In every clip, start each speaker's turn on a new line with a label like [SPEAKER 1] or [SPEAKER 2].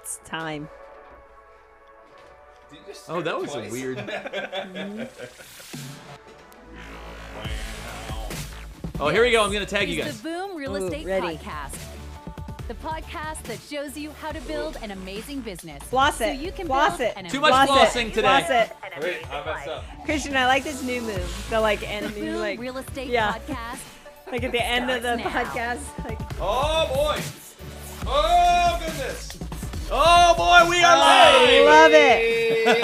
[SPEAKER 1] It's time.
[SPEAKER 2] Oh, that was a weird. Oh, here we go. I'm going to tag you guys.
[SPEAKER 3] The Boom Real Estate
[SPEAKER 1] ready.
[SPEAKER 3] Podcast. The podcast that shows you how to build an amazing business.
[SPEAKER 1] Floss
[SPEAKER 3] so
[SPEAKER 1] it.
[SPEAKER 3] you can
[SPEAKER 1] Floss
[SPEAKER 3] build
[SPEAKER 1] it.
[SPEAKER 3] an
[SPEAKER 2] Too much
[SPEAKER 1] Floss
[SPEAKER 2] flossing
[SPEAKER 1] it.
[SPEAKER 2] today.
[SPEAKER 1] Floss it.
[SPEAKER 4] Wait, I messed up.
[SPEAKER 1] Christian, I like this new move. The like
[SPEAKER 3] The
[SPEAKER 1] enemy,
[SPEAKER 3] Boom
[SPEAKER 1] like
[SPEAKER 3] Real Estate
[SPEAKER 1] yeah.
[SPEAKER 3] Podcast.
[SPEAKER 1] Like at the end of the
[SPEAKER 3] starts now.
[SPEAKER 1] podcast. Like,
[SPEAKER 4] Oh boy! Oh goodness!
[SPEAKER 2] Oh, boy, we are
[SPEAKER 1] I
[SPEAKER 2] live.
[SPEAKER 1] love it.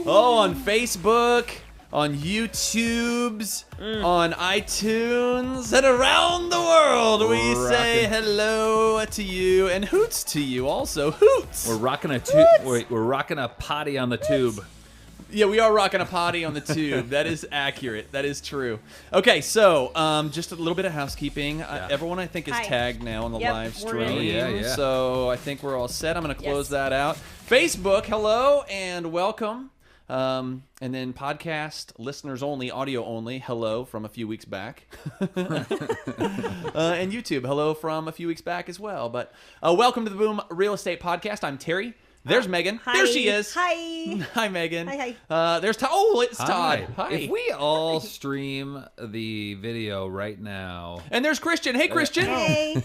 [SPEAKER 2] Oh, on Facebook, on YouTubes, on iTunes, and around the world, we say hello to you and hoots to you also. Hoots.
[SPEAKER 5] We're rocking a we're rocking a potty on the tube.
[SPEAKER 2] Yeah, we are rocking a potty on the tube. That is accurate. That is true. Okay, so just a little bit of housekeeping. Everyone, I think, is
[SPEAKER 1] Hi.
[SPEAKER 2] tagged now on the
[SPEAKER 1] Yep,
[SPEAKER 2] live
[SPEAKER 1] we're
[SPEAKER 2] stream.
[SPEAKER 1] in.
[SPEAKER 5] Oh, yeah.
[SPEAKER 2] So I think we're all set. I'm going to close
[SPEAKER 1] Yes.
[SPEAKER 2] that out. Facebook, hello and welcome. And then podcast, listeners only, audio only, hello from a few weeks back. And YouTube, hello from a few weeks back as well. But welcome to the Boom Real Estate Podcast. I'm Terry. There's Megan.
[SPEAKER 1] hi.
[SPEAKER 2] There she is.
[SPEAKER 1] Hi.
[SPEAKER 2] Hi, Megan.
[SPEAKER 1] Hi,
[SPEAKER 2] There's Todd. Oh, it's Todd. Hi.
[SPEAKER 5] If we all stream the video right now,
[SPEAKER 2] And there's Christian. Hey, Christian.
[SPEAKER 1] Hey.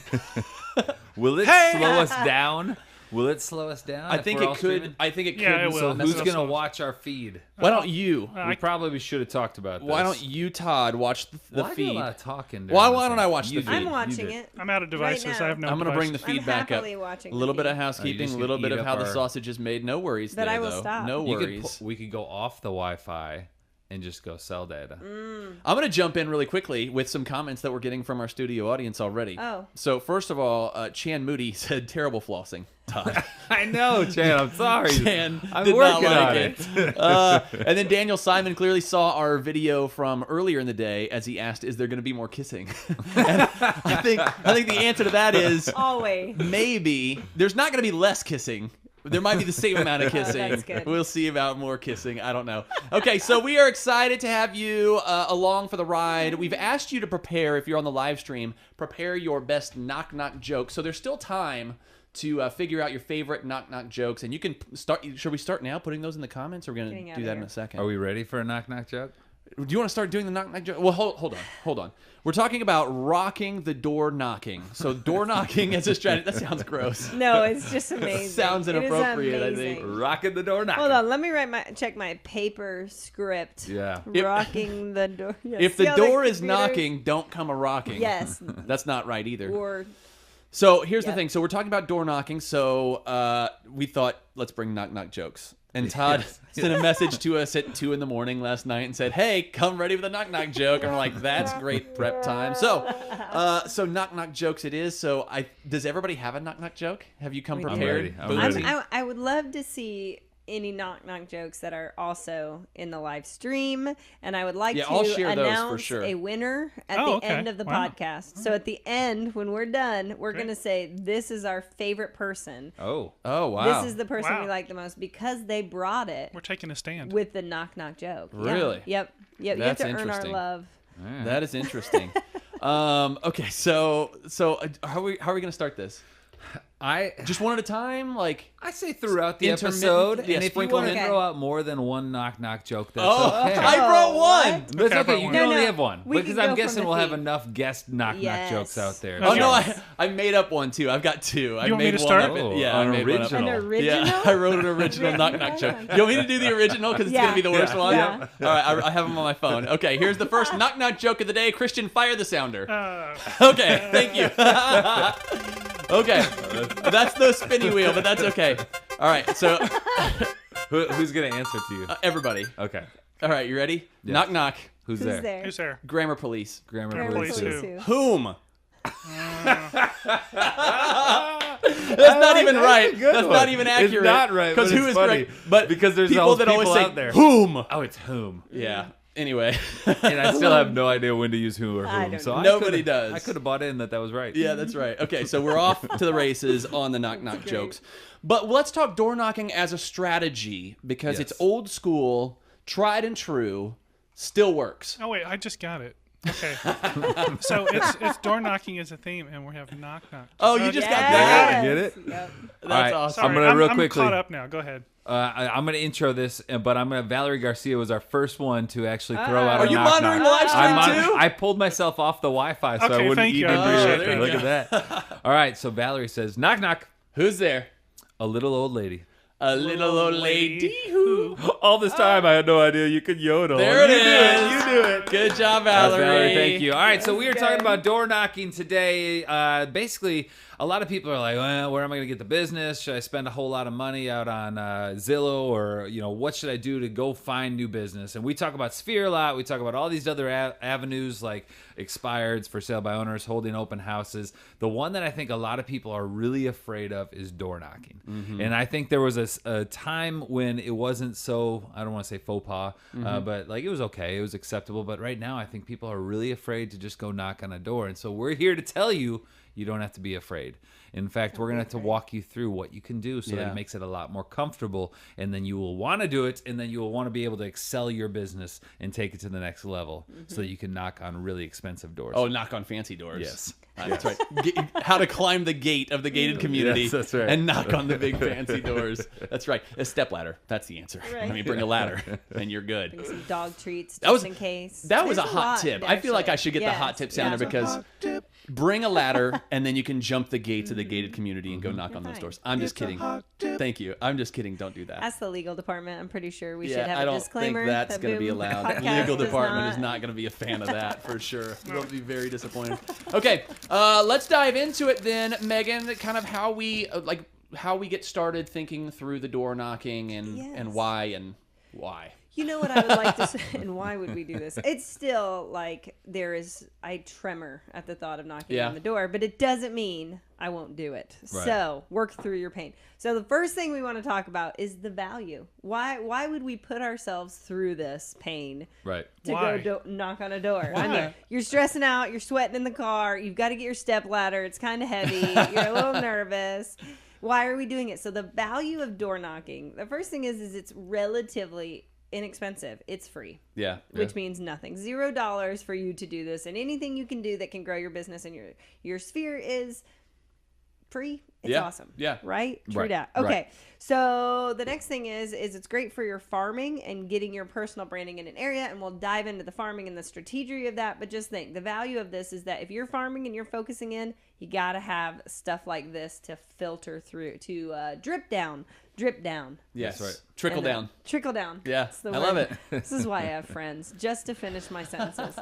[SPEAKER 5] will it slow us down? Will it slow us down?
[SPEAKER 2] I
[SPEAKER 5] if
[SPEAKER 2] think
[SPEAKER 5] we're
[SPEAKER 2] it
[SPEAKER 5] all
[SPEAKER 2] could.
[SPEAKER 5] streaming?
[SPEAKER 2] I think it could.
[SPEAKER 6] Yeah, it will.
[SPEAKER 5] So
[SPEAKER 2] mess
[SPEAKER 5] who's
[SPEAKER 2] us up.
[SPEAKER 5] gonna watch our feed?
[SPEAKER 2] Why don't you?
[SPEAKER 5] We probably should have talked about this.
[SPEAKER 2] Why don't you, Todd, watch the
[SPEAKER 5] Well, I do
[SPEAKER 2] feed?
[SPEAKER 5] a lot of talking.
[SPEAKER 2] Why
[SPEAKER 5] during
[SPEAKER 2] don't
[SPEAKER 5] this
[SPEAKER 2] I
[SPEAKER 5] thing.
[SPEAKER 2] watch the
[SPEAKER 5] You
[SPEAKER 2] feed?
[SPEAKER 5] do,
[SPEAKER 1] I'm
[SPEAKER 5] you
[SPEAKER 1] watching
[SPEAKER 5] do.
[SPEAKER 1] it.
[SPEAKER 6] I'm out of devices.
[SPEAKER 1] Right now.
[SPEAKER 6] I have no
[SPEAKER 2] I'm gonna bring the
[SPEAKER 6] devices.
[SPEAKER 2] feed back up.
[SPEAKER 1] happily watching
[SPEAKER 2] A little
[SPEAKER 1] the
[SPEAKER 2] bit of
[SPEAKER 1] feed.
[SPEAKER 2] housekeeping,
[SPEAKER 5] just
[SPEAKER 2] a little
[SPEAKER 5] gonna
[SPEAKER 2] bit
[SPEAKER 5] eat
[SPEAKER 2] of
[SPEAKER 5] up
[SPEAKER 2] how the
[SPEAKER 5] our-
[SPEAKER 2] sausage is made. No worries
[SPEAKER 1] But
[SPEAKER 2] there,
[SPEAKER 1] I will
[SPEAKER 2] though.
[SPEAKER 1] stop.
[SPEAKER 2] No
[SPEAKER 5] You
[SPEAKER 2] worries.
[SPEAKER 5] we could go off the Wi-Fi and just go sell data.
[SPEAKER 2] I'm going to jump in really quickly with some comments that we're getting from our studio audience already.
[SPEAKER 1] Oh.
[SPEAKER 2] So first of all, Chan Moody said terrible flossing. Todd.
[SPEAKER 5] I know, Chan. I'm sorry.
[SPEAKER 2] Chan
[SPEAKER 5] I'm
[SPEAKER 2] did not
[SPEAKER 5] working
[SPEAKER 2] like
[SPEAKER 5] on
[SPEAKER 2] it. And then Daniel Simon clearly saw our video from earlier in the day as he asked, "Is there going to be more kissing?" And I think the answer to that is
[SPEAKER 1] Always.
[SPEAKER 2] maybe. There's not going to be less kissing. There might be the same amount of kissing.
[SPEAKER 1] That's good.
[SPEAKER 2] We'll see about more kissing. I don't know. Okay, so we are excited to have you along for the ride. We've asked you to prepare, if you're on the live stream, prepare your best knock-knock joke. So there's still time to figure out your favorite knock-knock jokes. And you can start. Should we start now putting those in the comments? Or are we going
[SPEAKER 1] Getting
[SPEAKER 2] to
[SPEAKER 1] out
[SPEAKER 2] do
[SPEAKER 1] of
[SPEAKER 2] that in
[SPEAKER 1] here.
[SPEAKER 2] a second?
[SPEAKER 5] Are we ready for a knock-knock joke?
[SPEAKER 2] Do you want to start doing the knock-knock joke? Well, hold on. We're talking about rocking the door knocking. So door knocking as a strategy. That sounds gross.
[SPEAKER 1] No, it's just amazing.
[SPEAKER 2] Sounds
[SPEAKER 1] It is
[SPEAKER 2] inappropriate, I think.
[SPEAKER 1] amazing.
[SPEAKER 5] Rocking the door knocking.
[SPEAKER 1] Hold on, let me check my paper script.
[SPEAKER 5] Yeah.
[SPEAKER 1] Rocking the door. Yes.
[SPEAKER 2] If
[SPEAKER 1] See
[SPEAKER 2] the
[SPEAKER 1] how
[SPEAKER 2] door is
[SPEAKER 1] computer-
[SPEAKER 2] knocking, don't come a rocking.
[SPEAKER 1] Yes.
[SPEAKER 2] That's not right either.
[SPEAKER 1] Or
[SPEAKER 2] So here's the
[SPEAKER 1] Yep.
[SPEAKER 2] thing. So we're talking about door knocking. So we thought, let's bring knock-knock jokes. And Todd sent a message to us at 2 in the morning last night and said, "Hey, come ready with a knock-knock joke." And we're like, "That's great prep time." So knock-knock jokes it is. So does everybody have a knock-knock joke? Have you come
[SPEAKER 1] We do.
[SPEAKER 2] prepared?
[SPEAKER 5] I'm ready.
[SPEAKER 2] Bootsy?
[SPEAKER 1] I would love to see any knock-knock jokes that are also in the live stream, and I would like
[SPEAKER 2] Yeah,
[SPEAKER 1] to
[SPEAKER 2] I'll share those for
[SPEAKER 1] announce
[SPEAKER 2] sure.
[SPEAKER 1] a winner at
[SPEAKER 6] Oh,
[SPEAKER 1] the
[SPEAKER 6] okay.
[SPEAKER 1] end of the
[SPEAKER 6] Wow.
[SPEAKER 1] podcast. So at the end, when we're done, we're
[SPEAKER 6] Great.
[SPEAKER 1] going to say this is our favorite person.
[SPEAKER 5] Oh.
[SPEAKER 2] Oh, wow.
[SPEAKER 1] This is the person
[SPEAKER 6] Wow.
[SPEAKER 1] we like the most because they brought it
[SPEAKER 6] We're taking a stand.
[SPEAKER 1] with the knock-knock joke. Yeah.
[SPEAKER 2] Really?
[SPEAKER 1] Yep. You have
[SPEAKER 2] That's
[SPEAKER 1] to earn our
[SPEAKER 2] interesting.
[SPEAKER 1] love.
[SPEAKER 2] That is interesting. Okay, so how are we going to start this? Just one at a time? Like...
[SPEAKER 5] I say throughout the
[SPEAKER 2] Intermittent-
[SPEAKER 5] episode,
[SPEAKER 2] yeah,
[SPEAKER 5] and if you
[SPEAKER 2] sprinkle
[SPEAKER 5] want to
[SPEAKER 1] them in.
[SPEAKER 5] throw out more than one knock-knock joke, that's
[SPEAKER 2] Oh,
[SPEAKER 5] okay.
[SPEAKER 2] I brought one!
[SPEAKER 1] what?
[SPEAKER 5] That's
[SPEAKER 6] Okay, I
[SPEAKER 5] okay.
[SPEAKER 6] brought
[SPEAKER 5] You
[SPEAKER 6] one.
[SPEAKER 5] can
[SPEAKER 1] No,
[SPEAKER 5] only
[SPEAKER 1] no.
[SPEAKER 5] have one.
[SPEAKER 1] We
[SPEAKER 5] Because
[SPEAKER 1] could
[SPEAKER 5] I'm
[SPEAKER 1] go
[SPEAKER 5] guessing
[SPEAKER 1] from the
[SPEAKER 5] we'll have
[SPEAKER 1] feed.
[SPEAKER 5] enough guest knock-knock
[SPEAKER 1] Yes.
[SPEAKER 5] jokes out there.
[SPEAKER 2] Oh,
[SPEAKER 6] Okay.
[SPEAKER 2] no, I made up one, too. I've got two. I
[SPEAKER 6] You want me
[SPEAKER 2] made
[SPEAKER 6] to
[SPEAKER 2] one
[SPEAKER 6] start?
[SPEAKER 2] up.
[SPEAKER 5] Oh,
[SPEAKER 2] Yeah, I
[SPEAKER 5] an
[SPEAKER 2] made one up.
[SPEAKER 5] original.
[SPEAKER 1] An original?
[SPEAKER 2] Yeah, I wrote an original knock-knock joke. You want me to do the original because it's going to be the worst one?
[SPEAKER 1] Yeah.
[SPEAKER 2] All right, I have them on my phone. Okay, here's the first knock-knock joke of the day. Christian, fire the sounder. Okay, thank you. Okay, that's no spinny wheel, but that's okay. All right, so
[SPEAKER 5] Who's going to answer to you?
[SPEAKER 2] everybody.
[SPEAKER 5] Okay.
[SPEAKER 2] All right, you ready?
[SPEAKER 5] Yes.
[SPEAKER 2] Knock, knock.
[SPEAKER 5] Who's
[SPEAKER 1] Who's
[SPEAKER 5] there?
[SPEAKER 1] there?
[SPEAKER 6] Who's there?
[SPEAKER 2] Grammar police.
[SPEAKER 5] Grammar
[SPEAKER 1] Grammar
[SPEAKER 5] police.
[SPEAKER 6] police.
[SPEAKER 1] police
[SPEAKER 6] Who?
[SPEAKER 1] who?
[SPEAKER 2] Whom? That's not even right. That's not even accurate.
[SPEAKER 5] It's not right,
[SPEAKER 2] Because
[SPEAKER 5] but
[SPEAKER 2] who
[SPEAKER 5] it's
[SPEAKER 2] is
[SPEAKER 5] funny.
[SPEAKER 2] correct? But
[SPEAKER 5] Because there's
[SPEAKER 2] people
[SPEAKER 5] always
[SPEAKER 2] that always
[SPEAKER 5] people
[SPEAKER 2] say
[SPEAKER 5] out there.
[SPEAKER 2] whom.
[SPEAKER 5] Oh, it's whom.
[SPEAKER 2] Yeah. Anyway.
[SPEAKER 5] And I still have no idea when to use who or
[SPEAKER 1] I
[SPEAKER 5] whom.
[SPEAKER 1] don't
[SPEAKER 5] So
[SPEAKER 1] know.
[SPEAKER 2] Nobody
[SPEAKER 5] could've-
[SPEAKER 2] does.
[SPEAKER 5] I could have bought in that was right.
[SPEAKER 2] Yeah, that's right. Okay, so we're off to the races on the knock knock jokes. But let's talk door knocking as a strategy because
[SPEAKER 5] Yes.
[SPEAKER 2] it's old school, tried and true, still works.
[SPEAKER 6] Oh wait, I just got it. Okay. So it's door knocking is a theme, and we have knock knock.
[SPEAKER 2] Oh, you just got
[SPEAKER 1] Yes.
[SPEAKER 2] that.
[SPEAKER 5] Get it?
[SPEAKER 1] Yep.
[SPEAKER 2] That's
[SPEAKER 5] All right,
[SPEAKER 2] awesome.
[SPEAKER 5] I'm gonna real
[SPEAKER 6] I'm
[SPEAKER 5] quickly.
[SPEAKER 6] caught up now. Go ahead.
[SPEAKER 5] I'm gonna intro this, but Valerie Garcia was our first one to actually throw out.
[SPEAKER 2] Are
[SPEAKER 5] a
[SPEAKER 2] you
[SPEAKER 5] knock
[SPEAKER 2] monitoring
[SPEAKER 5] knock.
[SPEAKER 2] the live stream too?
[SPEAKER 5] I pulled myself off the Wi-Fi so I
[SPEAKER 6] Okay,
[SPEAKER 5] wouldn't
[SPEAKER 6] thank you.
[SPEAKER 5] even
[SPEAKER 6] I
[SPEAKER 5] be
[SPEAKER 6] appreciate
[SPEAKER 5] there.
[SPEAKER 6] that.
[SPEAKER 5] Look at that. All right, so Valerie says, knock knock.
[SPEAKER 2] Who's there?
[SPEAKER 5] A little old lady.
[SPEAKER 2] A little old lady who.
[SPEAKER 5] All this time, I had no idea you could yodel.
[SPEAKER 2] There it
[SPEAKER 5] You
[SPEAKER 2] is.
[SPEAKER 5] You do it.
[SPEAKER 2] Good job,
[SPEAKER 5] That's
[SPEAKER 2] Valerie.
[SPEAKER 5] Thank you. All right, so we are
[SPEAKER 1] That's
[SPEAKER 5] talking
[SPEAKER 1] good.
[SPEAKER 5] about door knocking today. Basically, a lot of people are like, well, where am I going to get the business? Should I spend a whole lot of money out on Zillow, or what should I do to go find new business? And we talk about Sphere a lot. We talk about all these other avenues like expireds, for sale by owners, holding open houses. The one that I think a lot of people are really afraid of is door knocking. And I think there was a time when it wasn't so, I don't want to say faux pas, but like it was okay. It was acceptable. But right now, I think people are really afraid to just go knock on a door. And so we're here to tell you, you don't have to be afraid. In fact, we're going to have to walk you through what you can do so that it makes it a lot more comfortable, and then you will want to do it, and then you will want to be able to excel your business and take it to the next level so that you can knock on really expensive doors.
[SPEAKER 2] Oh, knock on fancy doors.
[SPEAKER 5] Yes.
[SPEAKER 2] That's right. How to climb the gate of the gated community.
[SPEAKER 5] Yes, that's right.
[SPEAKER 2] And knock on the big fancy doors. That's right. A step ladder. That's the answer.
[SPEAKER 1] Right.
[SPEAKER 2] I mean, bring a ladder, and you're good.
[SPEAKER 1] Bring some dog treats
[SPEAKER 2] That was-
[SPEAKER 1] just in case.
[SPEAKER 2] That was a
[SPEAKER 1] There's
[SPEAKER 2] hot
[SPEAKER 1] lot,
[SPEAKER 2] tip. I feel like I
[SPEAKER 1] actually.
[SPEAKER 2] should get the
[SPEAKER 1] Yes.
[SPEAKER 2] hot tip sounder because bring a ladder and then you can jump the gates of the gated community and go knock on those
[SPEAKER 1] fine.
[SPEAKER 2] doors. I'm just kidding. Thank you. I'm just kidding. Don't do that.
[SPEAKER 1] Ask the legal department. I'm pretty sure we should
[SPEAKER 2] Yeah,
[SPEAKER 1] have
[SPEAKER 2] I
[SPEAKER 1] a
[SPEAKER 2] don't
[SPEAKER 1] disclaimer.
[SPEAKER 2] think that's
[SPEAKER 1] that
[SPEAKER 2] going to be
[SPEAKER 1] Boom
[SPEAKER 2] allowed.
[SPEAKER 1] Podcast
[SPEAKER 2] Legal
[SPEAKER 1] does
[SPEAKER 2] department is not going to be a fan of that for sure. They'll be very disappointed. Okay, let's dive into it then, Megan. Kind of how we how we get started thinking through the door knocking and
[SPEAKER 1] Yes.
[SPEAKER 2] why.
[SPEAKER 1] You know what I would like to say, and why would we do this? It's still like I tremor at the thought of knocking
[SPEAKER 2] Yeah.
[SPEAKER 1] on the door, but it doesn't mean I won't do it.
[SPEAKER 5] Right.
[SPEAKER 1] So work through your pain. So the first thing we want to talk about is the value. Why would we put ourselves through this pain
[SPEAKER 5] Right.
[SPEAKER 1] to
[SPEAKER 6] Why?
[SPEAKER 1] go knock on a door? I mean,
[SPEAKER 6] Why?
[SPEAKER 1] you're stressing out, you're sweating in the car, you've got to get your step ladder, it's kind of heavy, you're a little nervous. Why are we doing it? So the value of door knocking, the first thing is it's relatively inexpensive. It's free,
[SPEAKER 2] Yeah.
[SPEAKER 1] which means nothing. $0 for you to do this, and anything you can do that can grow your business and your sphere is free. It's
[SPEAKER 2] Yeah.
[SPEAKER 1] awesome.
[SPEAKER 2] Yeah.
[SPEAKER 1] Right? True
[SPEAKER 5] Right.
[SPEAKER 1] that.
[SPEAKER 5] Right.
[SPEAKER 1] Okay. So the next thing is it's great for your farming and getting your personal branding in an area, and we'll dive into the farming and the strategy of that. But just think, the value of this is that if you're farming and you're focusing in, you got to have stuff like this to filter through, to drip down.
[SPEAKER 2] Yes.
[SPEAKER 5] That's right.
[SPEAKER 2] Trickle
[SPEAKER 1] And,
[SPEAKER 2] down.
[SPEAKER 1] Trickle down.
[SPEAKER 2] Yeah,
[SPEAKER 1] That's the
[SPEAKER 2] I love
[SPEAKER 1] word.
[SPEAKER 2] it.
[SPEAKER 1] This is why I have friends, just to finish my sentences.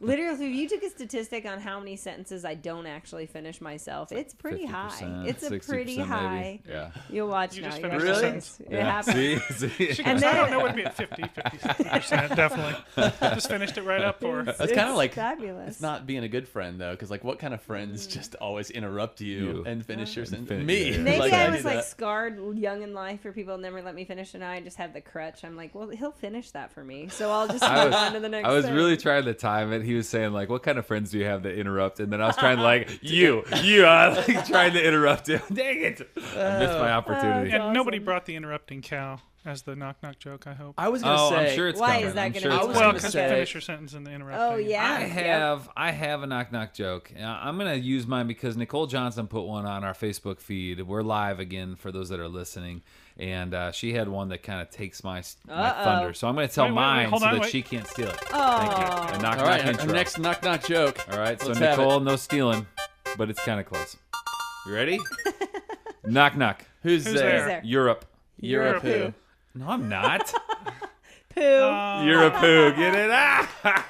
[SPEAKER 1] Literally, if you took a statistic on how many sentences I don't actually finish myself, it's pretty high.
[SPEAKER 5] 50%,
[SPEAKER 1] It's a
[SPEAKER 5] 60%
[SPEAKER 1] pretty
[SPEAKER 5] maybe.
[SPEAKER 1] high.
[SPEAKER 5] Yeah.
[SPEAKER 1] You'll watch
[SPEAKER 6] You
[SPEAKER 1] now.
[SPEAKER 6] just
[SPEAKER 1] You'll
[SPEAKER 6] finished
[SPEAKER 1] watch
[SPEAKER 6] the
[SPEAKER 1] this.
[SPEAKER 6] sentence.
[SPEAKER 1] It
[SPEAKER 5] Yeah.
[SPEAKER 1] happens.
[SPEAKER 5] See?
[SPEAKER 1] And
[SPEAKER 6] I don't
[SPEAKER 1] then-
[SPEAKER 6] know what it'd be at 50%, definitely. Just finished it right up for.
[SPEAKER 2] That's kind of
[SPEAKER 1] It's
[SPEAKER 2] like
[SPEAKER 1] fabulous.
[SPEAKER 2] It's not being a good friend though, because like, what kind of friends just always interrupt you and finish your sentence?
[SPEAKER 5] fin-
[SPEAKER 2] Me.
[SPEAKER 5] yeah.
[SPEAKER 1] Maybe
[SPEAKER 2] Like,
[SPEAKER 1] I
[SPEAKER 2] do
[SPEAKER 1] was like
[SPEAKER 2] that.
[SPEAKER 1] scarred young in life for people never let me finish, and I just have the crutch. I'm like, well, he'll finish that for me, so I'll just move on to the next.
[SPEAKER 5] I was
[SPEAKER 1] thing.
[SPEAKER 5] really trying to time it. He was saying like, "What kind of friends do you have that interrupt?" And then I was trying to like, you, I was like trying to interrupt him. Dang it! I missed my opportunity.
[SPEAKER 6] And nobody
[SPEAKER 1] awesome.
[SPEAKER 6] brought the interrupting cow as the knock knock joke, I hope.
[SPEAKER 2] I was gonna
[SPEAKER 5] Oh,
[SPEAKER 2] say.
[SPEAKER 5] I'm sure it's
[SPEAKER 1] Why
[SPEAKER 5] coming.
[SPEAKER 1] is that
[SPEAKER 5] I'm
[SPEAKER 1] gonna
[SPEAKER 5] sure
[SPEAKER 1] be
[SPEAKER 5] it's
[SPEAKER 2] was
[SPEAKER 6] Well,
[SPEAKER 2] gonna
[SPEAKER 5] coming.
[SPEAKER 6] because
[SPEAKER 2] say-
[SPEAKER 6] finish your sentence and the interrupting.
[SPEAKER 1] Oh yeah.
[SPEAKER 5] I have a knock knock joke. I'm gonna use mine because Nicole Johnson put one on our Facebook feed. We're live again for those that are listening, and she had one that kind of takes my thunder. So I'm gonna tell
[SPEAKER 6] Wait,
[SPEAKER 5] mine
[SPEAKER 6] hold
[SPEAKER 5] so
[SPEAKER 6] on,
[SPEAKER 5] that
[SPEAKER 6] wait.
[SPEAKER 5] she can't steal it.
[SPEAKER 1] Oh.
[SPEAKER 5] Thank you. A knock
[SPEAKER 2] All right,
[SPEAKER 5] knock
[SPEAKER 2] our
[SPEAKER 5] intro.
[SPEAKER 2] next knock knock joke.
[SPEAKER 5] All right, so
[SPEAKER 2] Let's have
[SPEAKER 5] Nicole,
[SPEAKER 2] it.
[SPEAKER 5] no stealing, but it's kind of close. You ready? Knock knock.
[SPEAKER 2] Who's
[SPEAKER 6] Who's
[SPEAKER 2] there?
[SPEAKER 1] Who's there?
[SPEAKER 5] Europe.
[SPEAKER 2] You're a poo.
[SPEAKER 5] No, I'm not.
[SPEAKER 1] Poo.
[SPEAKER 5] You're a poo. Get it?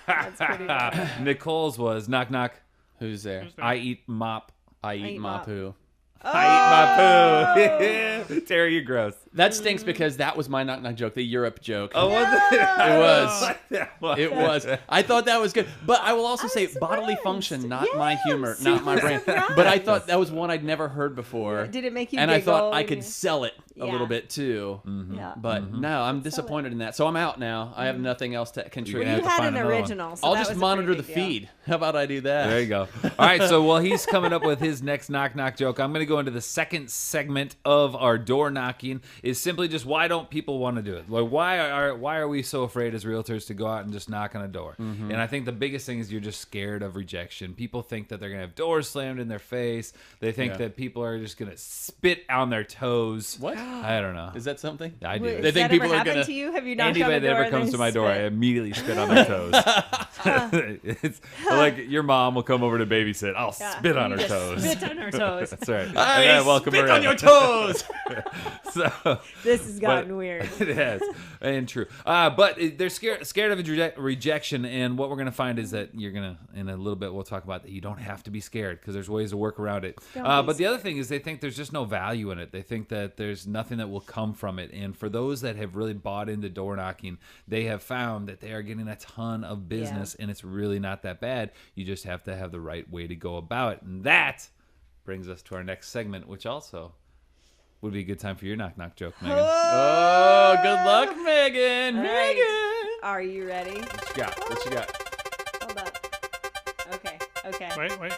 [SPEAKER 1] That's pretty good.
[SPEAKER 5] Nicole's was knock knock.
[SPEAKER 2] Who's there?
[SPEAKER 6] Who's there?
[SPEAKER 5] I eat mop.
[SPEAKER 2] I eat
[SPEAKER 1] eat
[SPEAKER 2] my
[SPEAKER 1] mop.
[SPEAKER 2] poo.
[SPEAKER 5] I eat my poo. Terry, you're gross.
[SPEAKER 2] That stinks because that was my knock knock joke, the Europe joke.
[SPEAKER 5] Oh, was it?
[SPEAKER 2] It was.
[SPEAKER 5] was.
[SPEAKER 2] It was. I thought that was good, but I will also say
[SPEAKER 1] was
[SPEAKER 2] bodily
[SPEAKER 1] surprised.
[SPEAKER 2] function, not my
[SPEAKER 1] Yes,
[SPEAKER 2] humor,
[SPEAKER 1] you
[SPEAKER 2] not my
[SPEAKER 1] were
[SPEAKER 2] brain.
[SPEAKER 1] surprised.
[SPEAKER 2] But I thought that was one I'd never heard before.
[SPEAKER 1] Did it make you
[SPEAKER 2] And I
[SPEAKER 1] giggle
[SPEAKER 2] thought I
[SPEAKER 1] when
[SPEAKER 2] could
[SPEAKER 1] you-
[SPEAKER 2] sell it a little bit too.
[SPEAKER 1] Yeah.
[SPEAKER 2] But no, I'm disappointed in that. So I'm out now. I have nothing else to contribute.
[SPEAKER 5] have
[SPEAKER 1] You
[SPEAKER 5] to
[SPEAKER 1] had
[SPEAKER 5] find
[SPEAKER 1] an
[SPEAKER 5] another one.
[SPEAKER 1] original. So
[SPEAKER 2] I'll
[SPEAKER 1] that
[SPEAKER 2] just
[SPEAKER 1] was a
[SPEAKER 2] monitor
[SPEAKER 1] pretty
[SPEAKER 2] the
[SPEAKER 1] big deal.
[SPEAKER 2] feed. How about I do that?
[SPEAKER 5] There you go. All right, so while he's coming up with his next knock joke, I'm going to go into the second segment of our door knocking. Is simply just why don't people want to do it? Like why are we so afraid as realtors to go out and just knock on a door? And I think the biggest thing is you're just scared of rejection. People think that they're going to have doors slammed in their face. They think that people are just going to spit on their toes.
[SPEAKER 2] What?
[SPEAKER 5] I don't know.
[SPEAKER 2] Is that something?
[SPEAKER 5] I do.
[SPEAKER 1] Wait,
[SPEAKER 2] They
[SPEAKER 1] has
[SPEAKER 2] think
[SPEAKER 1] that
[SPEAKER 2] people
[SPEAKER 1] ever
[SPEAKER 2] are
[SPEAKER 1] happened
[SPEAKER 2] gonna-
[SPEAKER 1] to you? Have you knocked on
[SPEAKER 5] Anybody
[SPEAKER 1] the
[SPEAKER 5] that
[SPEAKER 1] door
[SPEAKER 5] ever
[SPEAKER 1] and
[SPEAKER 5] comes
[SPEAKER 1] they
[SPEAKER 5] to my door, I
[SPEAKER 1] spit?
[SPEAKER 5] immediately spit on their toes. It's like your mom will come over to babysit. I'll spit on her
[SPEAKER 1] Just
[SPEAKER 5] toes.
[SPEAKER 1] Spit on her toes.
[SPEAKER 5] That's right.
[SPEAKER 2] I
[SPEAKER 5] And then welcome
[SPEAKER 2] spit
[SPEAKER 5] her
[SPEAKER 2] on
[SPEAKER 5] in.
[SPEAKER 2] your toes.
[SPEAKER 5] So
[SPEAKER 1] This has gotten weird.
[SPEAKER 5] it has, and true. But they're scared of rejection, and what we're gonna find is that you're gonna, in a little bit, we'll talk about that. You don't have to be scared because there's ways to work around it. But the other thing is they think there's just no value in it. They think that there's nothing that will come from it. And for those that have really bought into door knocking, they have found that they are getting a ton of business, and it's really not that bad. You just have to have the right way to go about it, and that brings us to our next segment, which also would be a good time for your knock joke, Megan.
[SPEAKER 2] Oh, good luck, Megan.
[SPEAKER 1] All right.
[SPEAKER 2] Megan.
[SPEAKER 1] Are you ready?
[SPEAKER 5] What you got? What you got?
[SPEAKER 1] Hold up. Okay.
[SPEAKER 6] Wait.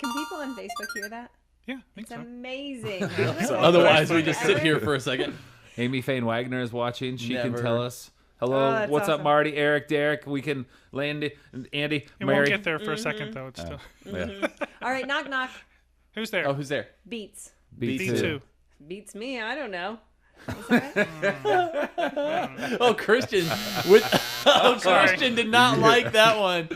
[SPEAKER 1] Can people on Facebook hear that?
[SPEAKER 6] Yeah, I think
[SPEAKER 1] It's
[SPEAKER 6] so.
[SPEAKER 1] amazing.
[SPEAKER 2] Otherwise, we just sit here for a second.
[SPEAKER 5] Amy Fain Wagner is watching. She can
[SPEAKER 2] Never.
[SPEAKER 5] tell us. Hello,
[SPEAKER 1] Oh, that's
[SPEAKER 5] what's up,
[SPEAKER 1] awesome.
[SPEAKER 5] Marty, Eric, Derek? We can Andy,
[SPEAKER 6] It
[SPEAKER 5] Mary.
[SPEAKER 6] won't get there for a second, though. It's still.
[SPEAKER 5] Yeah.
[SPEAKER 1] All right, knock knock.
[SPEAKER 6] Who's there?
[SPEAKER 2] Oh, who's there?
[SPEAKER 1] Beats.
[SPEAKER 6] B2.
[SPEAKER 1] Beats me. I don't know. Is that right?
[SPEAKER 2] Oh, Christian. Christian did not like that one.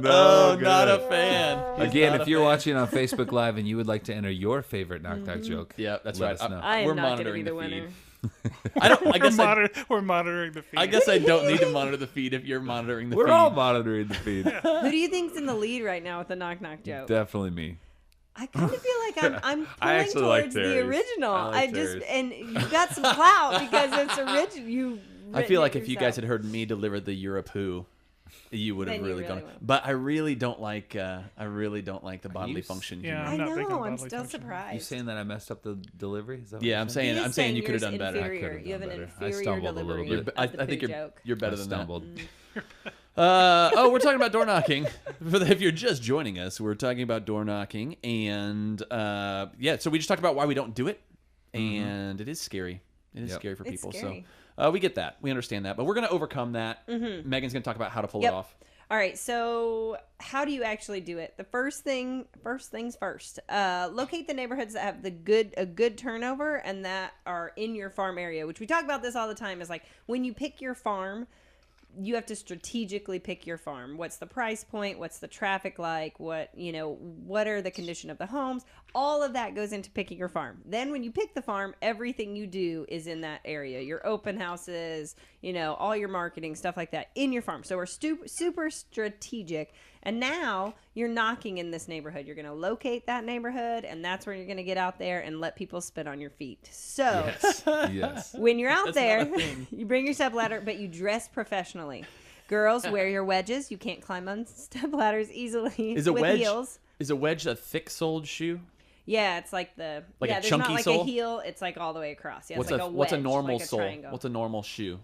[SPEAKER 2] No, not a fan. He's
[SPEAKER 5] Again,
[SPEAKER 2] not
[SPEAKER 5] if
[SPEAKER 2] a
[SPEAKER 5] you're
[SPEAKER 2] fan.
[SPEAKER 5] watching on Facebook Live and you would like to enter your favorite knock joke,
[SPEAKER 2] Yeah, that's
[SPEAKER 5] let
[SPEAKER 2] right.
[SPEAKER 5] us know.
[SPEAKER 1] I
[SPEAKER 2] We're
[SPEAKER 1] am not going to be
[SPEAKER 2] monitoring
[SPEAKER 1] the
[SPEAKER 2] the
[SPEAKER 1] winner.
[SPEAKER 2] feed. I guess
[SPEAKER 6] We're monitoring the feed.
[SPEAKER 2] I guess I don't need to monitor the feed if you're monitoring the
[SPEAKER 5] We're
[SPEAKER 2] feed.
[SPEAKER 5] all monitoring the feed.
[SPEAKER 1] Who do you think's in the lead right now with the knock knock joke?
[SPEAKER 5] Definitely me.
[SPEAKER 1] I kind of feel like I'm
[SPEAKER 5] I
[SPEAKER 1] pulling
[SPEAKER 5] actually like
[SPEAKER 1] towards the
[SPEAKER 5] Terry's.
[SPEAKER 1] original.
[SPEAKER 5] I like Terry's.
[SPEAKER 1] And you got some clout because it's original. You.
[SPEAKER 2] I feel like if you guys had heard me deliver the Europe who, you would have
[SPEAKER 1] Then you
[SPEAKER 2] really
[SPEAKER 1] really
[SPEAKER 2] gone.
[SPEAKER 1] would.
[SPEAKER 2] But I really don't like. I really don't like the bodily
[SPEAKER 5] s-
[SPEAKER 2] function.
[SPEAKER 6] Yeah.
[SPEAKER 2] humor.
[SPEAKER 1] I
[SPEAKER 6] I'm not big on
[SPEAKER 1] know. I'm
[SPEAKER 6] bodily
[SPEAKER 1] still
[SPEAKER 6] function.
[SPEAKER 1] surprised.
[SPEAKER 5] You saying that I messed up the delivery? Is that what
[SPEAKER 2] Yeah,
[SPEAKER 5] you're
[SPEAKER 2] I'm
[SPEAKER 5] saying?
[SPEAKER 2] saying you could have done better.
[SPEAKER 1] Inferior.
[SPEAKER 5] could've
[SPEAKER 1] You have
[SPEAKER 5] done
[SPEAKER 1] an
[SPEAKER 5] better. I
[SPEAKER 1] inferior
[SPEAKER 5] stumbled a little
[SPEAKER 1] delivery.
[SPEAKER 5] bit.
[SPEAKER 1] of
[SPEAKER 2] I
[SPEAKER 1] the
[SPEAKER 2] think
[SPEAKER 1] poo joke.
[SPEAKER 2] you're better
[SPEAKER 5] I
[SPEAKER 2] than
[SPEAKER 5] stumbled.
[SPEAKER 2] that. We're talking about door knocking. If you're just joining us, we're talking about door knocking, and so we just talked about why we don't do it, and it is scary. It is
[SPEAKER 5] Yep.
[SPEAKER 2] scary for
[SPEAKER 1] It's
[SPEAKER 2] people.
[SPEAKER 1] scary.
[SPEAKER 2] So we get that, we understand that, but we're going to overcome that. Megan's going to talk about how to pull it
[SPEAKER 1] Yep.
[SPEAKER 2] off.
[SPEAKER 1] All right, so how do you actually do it? The first things first. Locate the neighborhoods that have a good turnover and that are in your farm area, which we talk about this all the time. Is like when you pick your farm, you have to strategically pick your farm. What's the price point? What's the traffic like? What are the condition of the homes? All of that goes into picking your farm. Then when you pick the farm, everything you do is in that area. Your open houses, all your marketing, stuff like that in your farm. So we're super strategic. And now you're knocking in this neighborhood. You're going to locate that neighborhood, and that's where you're going to get out there and let people spit on your feet. So
[SPEAKER 5] Yes.
[SPEAKER 1] when you're out
[SPEAKER 2] That's
[SPEAKER 1] there,
[SPEAKER 2] not a thing.
[SPEAKER 1] you bring your step ladder, but you dress professionally. Girls, wear your wedges. You can't climb on step ladders easily
[SPEAKER 2] Is a
[SPEAKER 1] with
[SPEAKER 2] wedge
[SPEAKER 1] heels.
[SPEAKER 2] Is a wedge a thick-soled shoe?
[SPEAKER 1] Yeah, it's like
[SPEAKER 2] Like a
[SPEAKER 1] there's
[SPEAKER 2] chunky
[SPEAKER 1] not like
[SPEAKER 2] sole?
[SPEAKER 1] a heel. It's like all the way across. Yeah,
[SPEAKER 2] What's
[SPEAKER 1] it's like a wedge,
[SPEAKER 2] what's a normal
[SPEAKER 1] like a
[SPEAKER 2] sole?
[SPEAKER 1] triangle.
[SPEAKER 2] What's a normal shoe?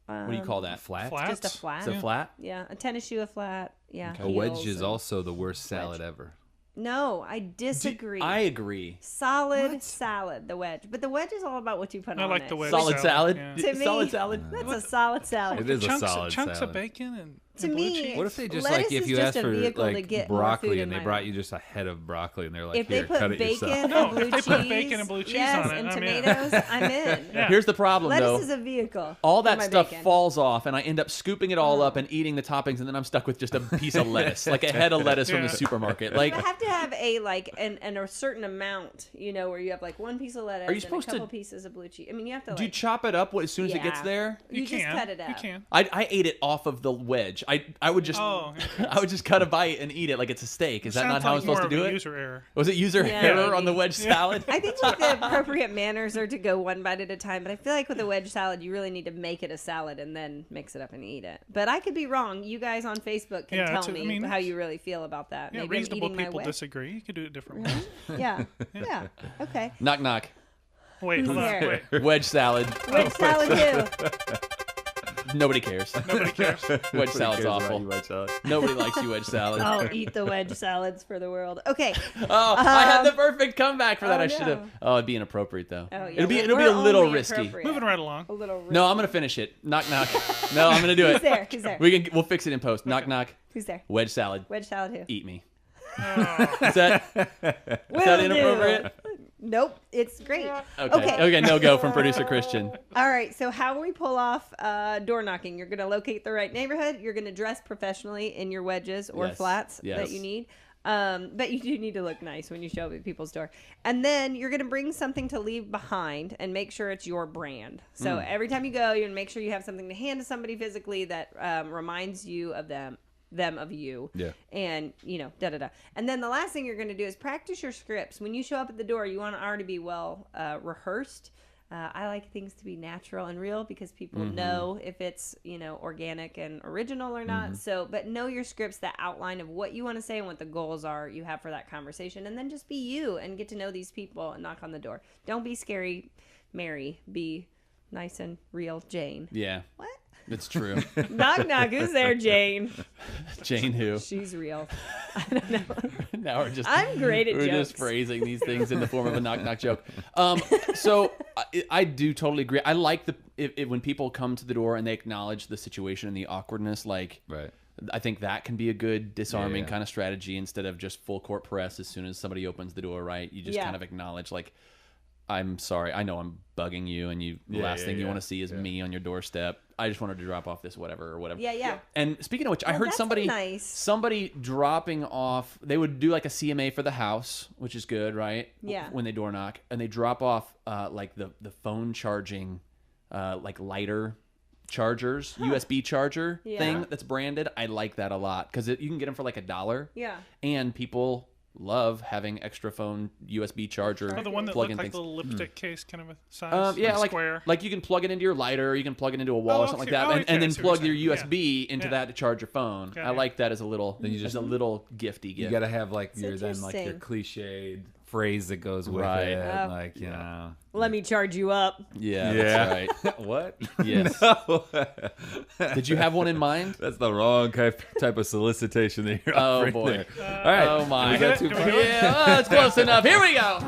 [SPEAKER 2] What do you call that?
[SPEAKER 5] Flat?
[SPEAKER 6] Flats?
[SPEAKER 1] Just a flat.
[SPEAKER 2] Is it flat?
[SPEAKER 1] Yeah, a tennis shoe, a flat. Yeah,
[SPEAKER 5] A wedge
[SPEAKER 1] heels
[SPEAKER 5] is
[SPEAKER 1] and-
[SPEAKER 5] also the worst salad ever.
[SPEAKER 1] No, I disagree.
[SPEAKER 2] I agree.
[SPEAKER 1] Solid salad, the wedge. But the wedge is all about what you put
[SPEAKER 6] I
[SPEAKER 1] on
[SPEAKER 6] like
[SPEAKER 1] it.
[SPEAKER 6] the wedge.
[SPEAKER 2] Solid salad.
[SPEAKER 6] Yeah.
[SPEAKER 1] To me,
[SPEAKER 2] Solid salad.
[SPEAKER 1] That's a solid salad.
[SPEAKER 5] It is a
[SPEAKER 6] Chunks,
[SPEAKER 5] solid
[SPEAKER 6] chunks
[SPEAKER 5] salad.
[SPEAKER 6] of bacon and
[SPEAKER 1] To
[SPEAKER 6] blue
[SPEAKER 1] me,
[SPEAKER 6] cheese.
[SPEAKER 5] What if they just
[SPEAKER 1] lettuce
[SPEAKER 5] like if
[SPEAKER 1] is
[SPEAKER 5] you
[SPEAKER 1] just
[SPEAKER 5] asked
[SPEAKER 1] a
[SPEAKER 5] for
[SPEAKER 1] vehicle to
[SPEAKER 5] like
[SPEAKER 1] get more
[SPEAKER 5] broccoli
[SPEAKER 1] food
[SPEAKER 5] and
[SPEAKER 1] in
[SPEAKER 5] they
[SPEAKER 1] my
[SPEAKER 5] brought
[SPEAKER 1] mouth.
[SPEAKER 5] you just a head of broccoli and they're like,
[SPEAKER 1] If
[SPEAKER 5] here,
[SPEAKER 1] they put
[SPEAKER 5] cut it
[SPEAKER 1] bacon
[SPEAKER 5] yourself.
[SPEAKER 1] and blue
[SPEAKER 6] if they
[SPEAKER 1] cheese,
[SPEAKER 6] put bacon and blue cheese
[SPEAKER 1] yes,
[SPEAKER 6] on it,
[SPEAKER 1] and
[SPEAKER 6] I'm in.
[SPEAKER 1] tomatoes, I'm in.
[SPEAKER 6] Yeah.
[SPEAKER 2] Here's the problem,
[SPEAKER 1] Lettuce
[SPEAKER 2] though.
[SPEAKER 1] is a vehicle.
[SPEAKER 2] All
[SPEAKER 1] for
[SPEAKER 2] that
[SPEAKER 1] my
[SPEAKER 2] stuff
[SPEAKER 1] bacon.
[SPEAKER 2] falls off, and I end up scooping it all up and eating the toppings, and then I'm stuck with just a piece of lettuce, like a head of lettuce from the
[SPEAKER 6] Yeah.
[SPEAKER 2] supermarket. Like,
[SPEAKER 1] You have to have a and a certain amount, where you have like one piece of lettuce
[SPEAKER 2] Are you
[SPEAKER 1] and
[SPEAKER 2] supposed
[SPEAKER 1] a
[SPEAKER 2] to-
[SPEAKER 1] couple pieces of blue cheese. I mean, you have to
[SPEAKER 2] do you
[SPEAKER 1] like
[SPEAKER 2] chop it up as soon as it gets
[SPEAKER 1] Yeah.
[SPEAKER 2] there?
[SPEAKER 1] you just
[SPEAKER 6] can.
[SPEAKER 1] cut it up.
[SPEAKER 6] You can.
[SPEAKER 2] I ate it off of the wedge. I would just
[SPEAKER 6] Oh,
[SPEAKER 2] I would just cut a bite and eat it like it's a steak. Is that not
[SPEAKER 6] Sounds
[SPEAKER 2] how I'm
[SPEAKER 6] like
[SPEAKER 2] supposed
[SPEAKER 6] more
[SPEAKER 2] to do
[SPEAKER 6] of a
[SPEAKER 2] it?
[SPEAKER 6] User error.
[SPEAKER 2] Was it user
[SPEAKER 1] Yeah,
[SPEAKER 2] error on
[SPEAKER 1] maybe.
[SPEAKER 2] the wedge salad?
[SPEAKER 1] I think like the appropriate manners are to go one bite at a time, but I feel like with a wedge salad, you really need to make it a salad and then mix it up and eat it. But I could be wrong. You guys on Facebook can
[SPEAKER 6] Yeah,
[SPEAKER 1] tell
[SPEAKER 6] that's what-
[SPEAKER 1] me
[SPEAKER 6] I mean,
[SPEAKER 1] how you really feel about that.
[SPEAKER 6] Yeah,
[SPEAKER 1] Maybe I'm
[SPEAKER 6] reasonable
[SPEAKER 1] eating my
[SPEAKER 6] people
[SPEAKER 1] wedge.
[SPEAKER 6] disagree. You could do it different ways.
[SPEAKER 1] Yeah, yeah, okay.
[SPEAKER 2] Knock knock.
[SPEAKER 6] Wait, hold on.
[SPEAKER 1] there?
[SPEAKER 6] Wait.
[SPEAKER 2] Wedge salad.
[SPEAKER 1] Wedge salad too.
[SPEAKER 2] Nobody cares.
[SPEAKER 6] Nobody cares.
[SPEAKER 2] Wedge salad's awful.
[SPEAKER 5] Wedge salad.
[SPEAKER 2] Nobody likes you wedge salad.
[SPEAKER 1] I'll eat the wedge salads for the world. Okay.
[SPEAKER 2] Oh, I had the perfect comeback for that.
[SPEAKER 1] oh,
[SPEAKER 2] I should have.
[SPEAKER 1] no.
[SPEAKER 2] Oh, it'd be inappropriate though.
[SPEAKER 1] Oh, yeah.
[SPEAKER 2] It'll be
[SPEAKER 1] We're
[SPEAKER 2] a little
[SPEAKER 1] only
[SPEAKER 2] risky.
[SPEAKER 1] appropriate.
[SPEAKER 6] Moving right along.
[SPEAKER 1] A little risky.
[SPEAKER 2] No, I'm gonna finish it. Knock knock. No, I'm gonna do it.
[SPEAKER 1] Who's there? Who's there?
[SPEAKER 2] We'll fix it in post. Knock knock.
[SPEAKER 1] Who's there?
[SPEAKER 2] Wedge salad.
[SPEAKER 1] Wedge salad who?
[SPEAKER 2] Eat me.
[SPEAKER 6] Oh.
[SPEAKER 2] Is that inappropriate?
[SPEAKER 1] Nope. It's great.
[SPEAKER 2] Okay. Okay. No go from producer Christian.
[SPEAKER 1] All right. So how we pull off door knocking? You're going to locate the right neighborhood. You're going to dress professionally in your wedges or
[SPEAKER 2] Yes.
[SPEAKER 1] flats
[SPEAKER 2] Yes.
[SPEAKER 1] that you need. But you do need to look nice when you show up at people's door. And then you're going to bring something to leave behind and make sure it's your brand. So every time you go, you're going to make sure you have something to hand to somebody physically that reminds you of them of you.
[SPEAKER 5] Yeah.
[SPEAKER 1] And, And then the last thing you're going to do is practice your scripts. When you show up at the door, you want to already be well rehearsed. I like things to be natural and real because people know if it's, organic and original or not. So, but know your scripts, the outline of what you want to say and what the goals are you have for that conversation. And then just be you and get to know these people and knock on the door. Don't be scary, Mary. Be nice and real, Jane.
[SPEAKER 2] Yeah.
[SPEAKER 1] What?
[SPEAKER 2] It's true.
[SPEAKER 1] Knock, knock. Who's there, Jane?
[SPEAKER 2] Jane who?
[SPEAKER 1] She's real. I don't know.
[SPEAKER 2] Now we're just.
[SPEAKER 1] I'm great at
[SPEAKER 2] we're
[SPEAKER 1] jokes.
[SPEAKER 2] just phrasing these things in the form of a knock knock joke. So I do totally agree. I like when people come to the door and they acknowledge the situation and the awkwardness. Like,
[SPEAKER 5] Right.
[SPEAKER 2] I think that can be a good disarming
[SPEAKER 5] Yeah.
[SPEAKER 2] kind of strategy instead of just full court press as soon as somebody opens the door. Right? You just
[SPEAKER 1] Yeah.
[SPEAKER 2] kind of acknowledge like, I'm sorry. I know I'm bugging you, and the last thing you want to see is me on your doorstep. I just wanted to drop off this whatever or whatever.
[SPEAKER 1] Yeah.
[SPEAKER 2] And speaking of which, I
[SPEAKER 1] Well,
[SPEAKER 2] heard
[SPEAKER 1] that's
[SPEAKER 2] somebody
[SPEAKER 1] nice.
[SPEAKER 2] dropping off. They would do like a CMA for the house, which is good, right?
[SPEAKER 1] Yeah.
[SPEAKER 2] When they door knock, and they drop off like the phone charging, like lighter chargers, USB charger
[SPEAKER 1] Yeah.
[SPEAKER 2] thing that's branded. I like that a lot because you can get them for like $1.
[SPEAKER 1] Yeah.
[SPEAKER 2] And people love having extra phone USB charger.
[SPEAKER 6] Oh, the one that
[SPEAKER 2] plug-in
[SPEAKER 6] looked like
[SPEAKER 2] things.
[SPEAKER 6] the lipstick case kind of a size.
[SPEAKER 2] Yeah, like
[SPEAKER 6] square.
[SPEAKER 2] like you can plug it into your lighter, or you can plug it into a wall
[SPEAKER 6] Oh,
[SPEAKER 2] or something
[SPEAKER 6] okay.
[SPEAKER 2] like that,
[SPEAKER 6] Oh,
[SPEAKER 2] and
[SPEAKER 6] okay, I
[SPEAKER 2] then
[SPEAKER 6] see what
[SPEAKER 2] plug
[SPEAKER 6] you're
[SPEAKER 2] your
[SPEAKER 6] saying.
[SPEAKER 2] USB into
[SPEAKER 6] Yeah.
[SPEAKER 2] that to charge your phone.
[SPEAKER 6] Got
[SPEAKER 2] I
[SPEAKER 6] it.
[SPEAKER 2] like that as a little,
[SPEAKER 5] Then you
[SPEAKER 2] as
[SPEAKER 5] just-
[SPEAKER 2] a little gifty
[SPEAKER 5] You
[SPEAKER 2] gift.
[SPEAKER 5] got to have like your
[SPEAKER 1] interesting.
[SPEAKER 5] cliched phrase that goes with
[SPEAKER 2] Right.
[SPEAKER 5] it,
[SPEAKER 1] Oh.
[SPEAKER 5] like you know.
[SPEAKER 1] Let me charge you up.
[SPEAKER 2] yeah,
[SPEAKER 5] Yeah.
[SPEAKER 2] that's right.
[SPEAKER 5] What?
[SPEAKER 2] Yes.
[SPEAKER 5] No.
[SPEAKER 2] Did you have one in mind?
[SPEAKER 5] That's the wrong type of solicitation that you're
[SPEAKER 2] Oh,
[SPEAKER 5] offering
[SPEAKER 2] boy.
[SPEAKER 5] there. All right.
[SPEAKER 2] Oh my!
[SPEAKER 5] Was that too
[SPEAKER 6] Can we
[SPEAKER 5] far?
[SPEAKER 6] do it?
[SPEAKER 2] Yeah, it's close enough. Here we go.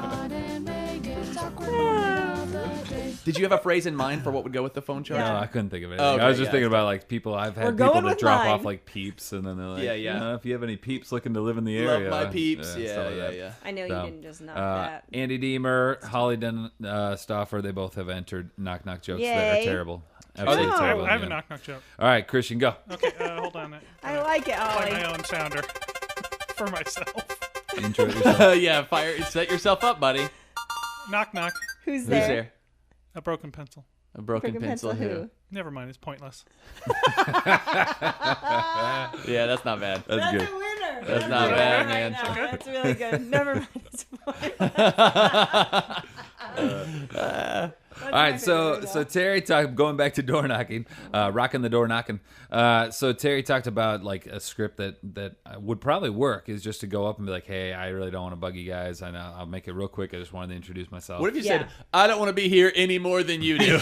[SPEAKER 2] Did you have a phrase in mind for what would go with the phone charger?
[SPEAKER 5] No, I couldn't think of anything.
[SPEAKER 2] Okay,
[SPEAKER 5] I was just
[SPEAKER 2] yeah,
[SPEAKER 5] thinking
[SPEAKER 2] it's
[SPEAKER 5] about like people. I've
[SPEAKER 1] We're
[SPEAKER 5] had
[SPEAKER 1] going
[SPEAKER 5] people that
[SPEAKER 1] with
[SPEAKER 5] drop
[SPEAKER 1] mine.
[SPEAKER 5] off like peeps, and then they're like,
[SPEAKER 2] Yeah, yeah.
[SPEAKER 5] if you have any peeps looking to live in the
[SPEAKER 2] Love
[SPEAKER 5] area,
[SPEAKER 2] my peeps.
[SPEAKER 5] stuff
[SPEAKER 2] Yeah,
[SPEAKER 5] like
[SPEAKER 2] yeah,
[SPEAKER 5] that.
[SPEAKER 2] yeah.
[SPEAKER 1] I know
[SPEAKER 5] So,
[SPEAKER 1] you didn't just knock that.
[SPEAKER 5] Andy Deemer, Holly Stoffer, they both have entered knock knock jokes that
[SPEAKER 1] Yay.
[SPEAKER 5] are terrible.
[SPEAKER 2] they
[SPEAKER 5] Absolutely
[SPEAKER 1] Oh.
[SPEAKER 5] terrible.
[SPEAKER 6] I have
[SPEAKER 5] yeah.
[SPEAKER 6] a knock knock joke.
[SPEAKER 5] All right, Christian, go.
[SPEAKER 6] Okay, hold on.
[SPEAKER 1] I like it,
[SPEAKER 6] Play
[SPEAKER 1] Ollie.
[SPEAKER 6] my own sounder for myself.
[SPEAKER 5] Intro it yourself.
[SPEAKER 2] Yeah, set yourself up, buddy.
[SPEAKER 6] Knock knock.
[SPEAKER 1] Who's
[SPEAKER 2] Who's
[SPEAKER 1] there?
[SPEAKER 2] there?
[SPEAKER 6] A broken pencil.
[SPEAKER 2] A broken
[SPEAKER 1] Broken
[SPEAKER 2] pencil. Who?
[SPEAKER 6] Never mind, it's pointless.
[SPEAKER 2] Yeah, that's not bad.
[SPEAKER 5] That's good.
[SPEAKER 1] a winner.
[SPEAKER 2] That's not bad, man.
[SPEAKER 1] That's really good. Never mind. It's
[SPEAKER 5] All right, so Terry talked, going back to door knocking, rocking the door knocking. So Terry talked about like a script that would probably work is just to go up and be like, hey, I really don't want to bug you guys. I know I'll make it real quick. I just wanted to introduce myself.
[SPEAKER 2] What if you
[SPEAKER 1] Yeah.
[SPEAKER 2] said, "I don't want to be here any more than you do"?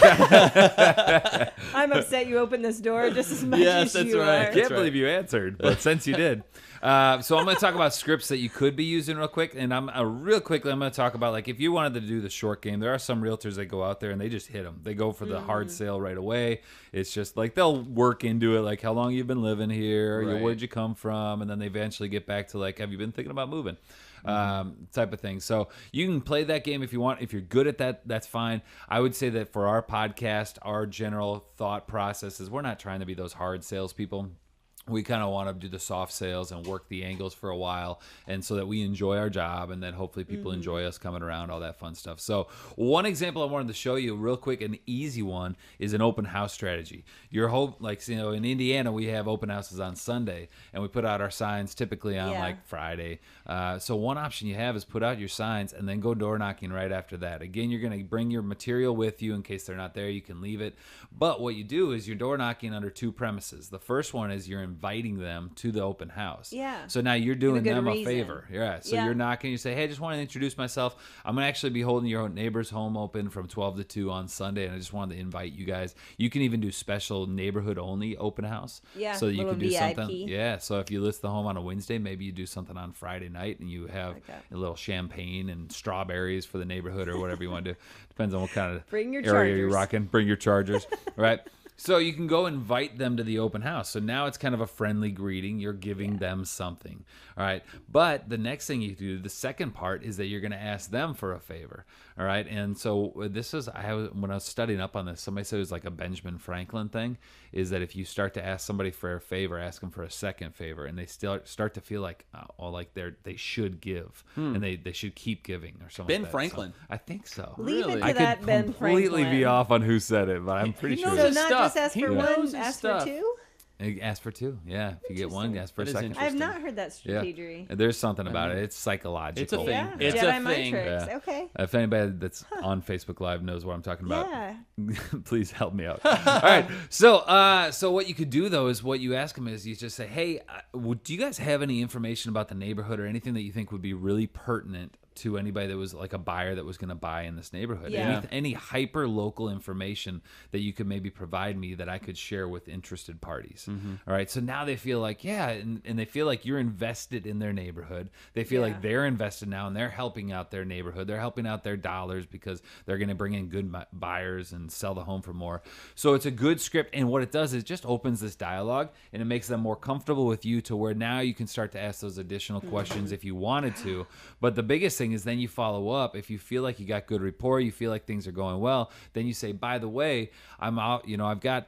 [SPEAKER 1] I'm upset you opened this door just as much
[SPEAKER 2] Yes,
[SPEAKER 1] as
[SPEAKER 2] that's
[SPEAKER 1] you
[SPEAKER 2] right.
[SPEAKER 1] are.
[SPEAKER 5] I can't
[SPEAKER 2] That's
[SPEAKER 5] believe you answered, but since you did. So I'm going to talk about scripts that you could be using real quick, and I'm real quickly I'm going to talk about like if you wanted to do the short game. There are some realtors that go out there and they just hit them. They go for the hard sale right away. It's just like they'll work into it, like how long you've been living here,
[SPEAKER 2] Right.
[SPEAKER 5] where'd you come from, and then they eventually get back to like, have you been thinking about moving? Type of thing. So you can play that game if you want. If you're good at that, that's fine. I would say that for our podcast, our general thought process is we're not trying to be those hard salespeople. We kind of want to do the soft sales and work the angles for a while, and so that we enjoy our job, and then hopefully people enjoy us coming around, all that fun stuff. So one example I wanted to show you real quick, an easy one, is an open house strategy. Your whole, like, you know, in Indiana we have open houses on Sunday, and we put out our signs typically on
[SPEAKER 1] Yeah.
[SPEAKER 5] like Friday. So one option you have is put out your signs and then go door knocking right after that. Again, you're going to bring your material with you in case they're not there. You can leave it. But what you do is you're door knocking under two premises. The first one is you're inviting them to the open house.
[SPEAKER 1] Yeah.
[SPEAKER 5] So now you're doing
[SPEAKER 1] good
[SPEAKER 5] them a
[SPEAKER 1] reason.
[SPEAKER 5] favor. Yeah. So
[SPEAKER 1] Yeah.
[SPEAKER 5] you're knocking, you say, hey, I just want to introduce myself. I'm going to actually be holding your neighbor's home open from 12 to 2 on Sunday, and I just wanted to invite you guys. You can even do special neighborhood-only open house.
[SPEAKER 1] Yeah,
[SPEAKER 5] So that you
[SPEAKER 1] little
[SPEAKER 5] can do
[SPEAKER 1] VIP.
[SPEAKER 5] something. Yeah. So if you list the home on a Wednesday, maybe you do something on Friday night, and you have a little champagne and strawberries for the neighborhood or whatever you want to do. Depends on what kind of
[SPEAKER 1] Bring your
[SPEAKER 5] area you're
[SPEAKER 1] Chargers.
[SPEAKER 5] rocking. Bring your Chargers, right? So you can go invite them to the open house. So now it's kind of a friendly greeting. You're giving them something. All right. But the next thing you do, the second part, is that you're going to ask them for a favor. All right. And so this is, when I was studying up on this, somebody said it was like a Benjamin Franklin thing, is that if you start to ask somebody for a favor, ask them for a second favor, and they still start to feel like, they should give, and they should keep giving or something.
[SPEAKER 2] Ben
[SPEAKER 5] like that.
[SPEAKER 2] Franklin.
[SPEAKER 5] So I think so.
[SPEAKER 1] Leave it to
[SPEAKER 5] I
[SPEAKER 1] that
[SPEAKER 5] could
[SPEAKER 1] Ben
[SPEAKER 5] completely
[SPEAKER 1] Franklin.
[SPEAKER 5] be off on who said it, but I'm pretty
[SPEAKER 2] He
[SPEAKER 5] sure.
[SPEAKER 2] knows
[SPEAKER 1] So
[SPEAKER 2] his
[SPEAKER 1] not
[SPEAKER 2] stuff.
[SPEAKER 1] just ask
[SPEAKER 2] He
[SPEAKER 1] for
[SPEAKER 2] knows
[SPEAKER 1] one,
[SPEAKER 2] his
[SPEAKER 1] ask
[SPEAKER 2] stuff.
[SPEAKER 1] for two?
[SPEAKER 5] Ask for two. Yeah. If you get one, ask for a
[SPEAKER 2] That is
[SPEAKER 5] second.
[SPEAKER 2] interesting.
[SPEAKER 1] I've not heard that strategy.
[SPEAKER 5] Yeah. There's something about it. It's psychological.
[SPEAKER 2] It's a thing.
[SPEAKER 1] Yeah,
[SPEAKER 2] It's
[SPEAKER 1] Jedi
[SPEAKER 2] a
[SPEAKER 1] mind
[SPEAKER 2] thing.
[SPEAKER 1] tricks.
[SPEAKER 5] Yeah.
[SPEAKER 1] Okay.
[SPEAKER 5] If anybody that's on Facebook Live knows what I'm talking about,
[SPEAKER 1] Yeah.
[SPEAKER 5] please help me out. All right. So what you could do, though, is what you ask them is you just say, hey, do you guys have any information about the neighborhood or anything that you think would be really pertinent to anybody that was like a buyer that was going to buy in this neighborhood?
[SPEAKER 1] Yeah.
[SPEAKER 5] Any hyper local information that you could maybe provide me that I could share with interested parties. All right. So now they feel like, and they feel like you're invested in their neighborhood. They feel like they're invested now, and they're helping out their neighborhood. They're helping out their dollars because they're going to bring in good buyers and sell the home for more. So it's a good script. And what it does is it just opens this dialogue, and it makes them more comfortable with you to where now you can start to ask those additional questions if you wanted to. But the biggest thing is then you follow up. If you feel like you got good rapport, you feel like things are going well, then you say, by the way, I'm out,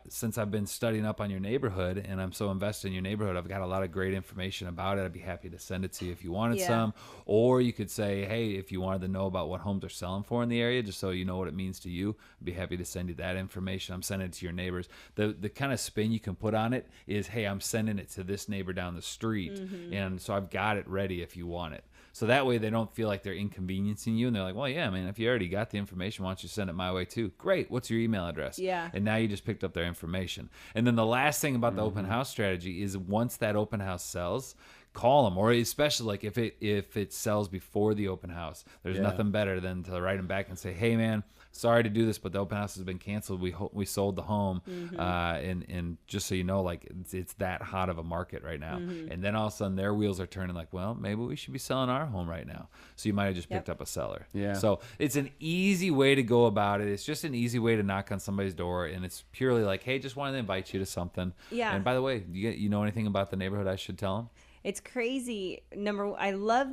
[SPEAKER 5] since I've been studying up on your neighborhood and I'm so invested in your neighborhood, I've got a lot of great information about it. I'd be happy to send it to you if you wanted some. Or you could say, hey, if you wanted to know about what homes are selling for in the area, just so you know what it means to you, I'd be happy to send you that information. I'm sending it to your neighbors. The kind of spin you can put on it is, hey, I'm sending it to this neighbor down the street. And so I've got it ready if you want it. So that way they don't feel like they're inconveniencing you. And they're like, well, yeah, man, if you already got the information, why don't you send it my way too? Great. What's your email address?
[SPEAKER 1] Yeah.
[SPEAKER 5] And now you just picked up their information. And then the last thing about the open house strategy is once that open house sells, call them, or especially like if it sells before the open house, there's nothing better than to write them back and say, hey, man, sorry to do this, but the open house has been canceled. We sold the home, and just so you know, like it's that hot of a market right now. And then all of a sudden their wheels are turning like, well, maybe we should be selling our home right now. So you might have just picked up a seller.
[SPEAKER 2] Yeah.
[SPEAKER 5] So it's an easy way to go about it. It's just an easy way to knock on somebody's door, and it's purely like, hey, just wanted to invite you to something.
[SPEAKER 1] Yeah.
[SPEAKER 5] And by the way, you know anything about the neighborhood I should tell them?
[SPEAKER 1] It's crazy. I love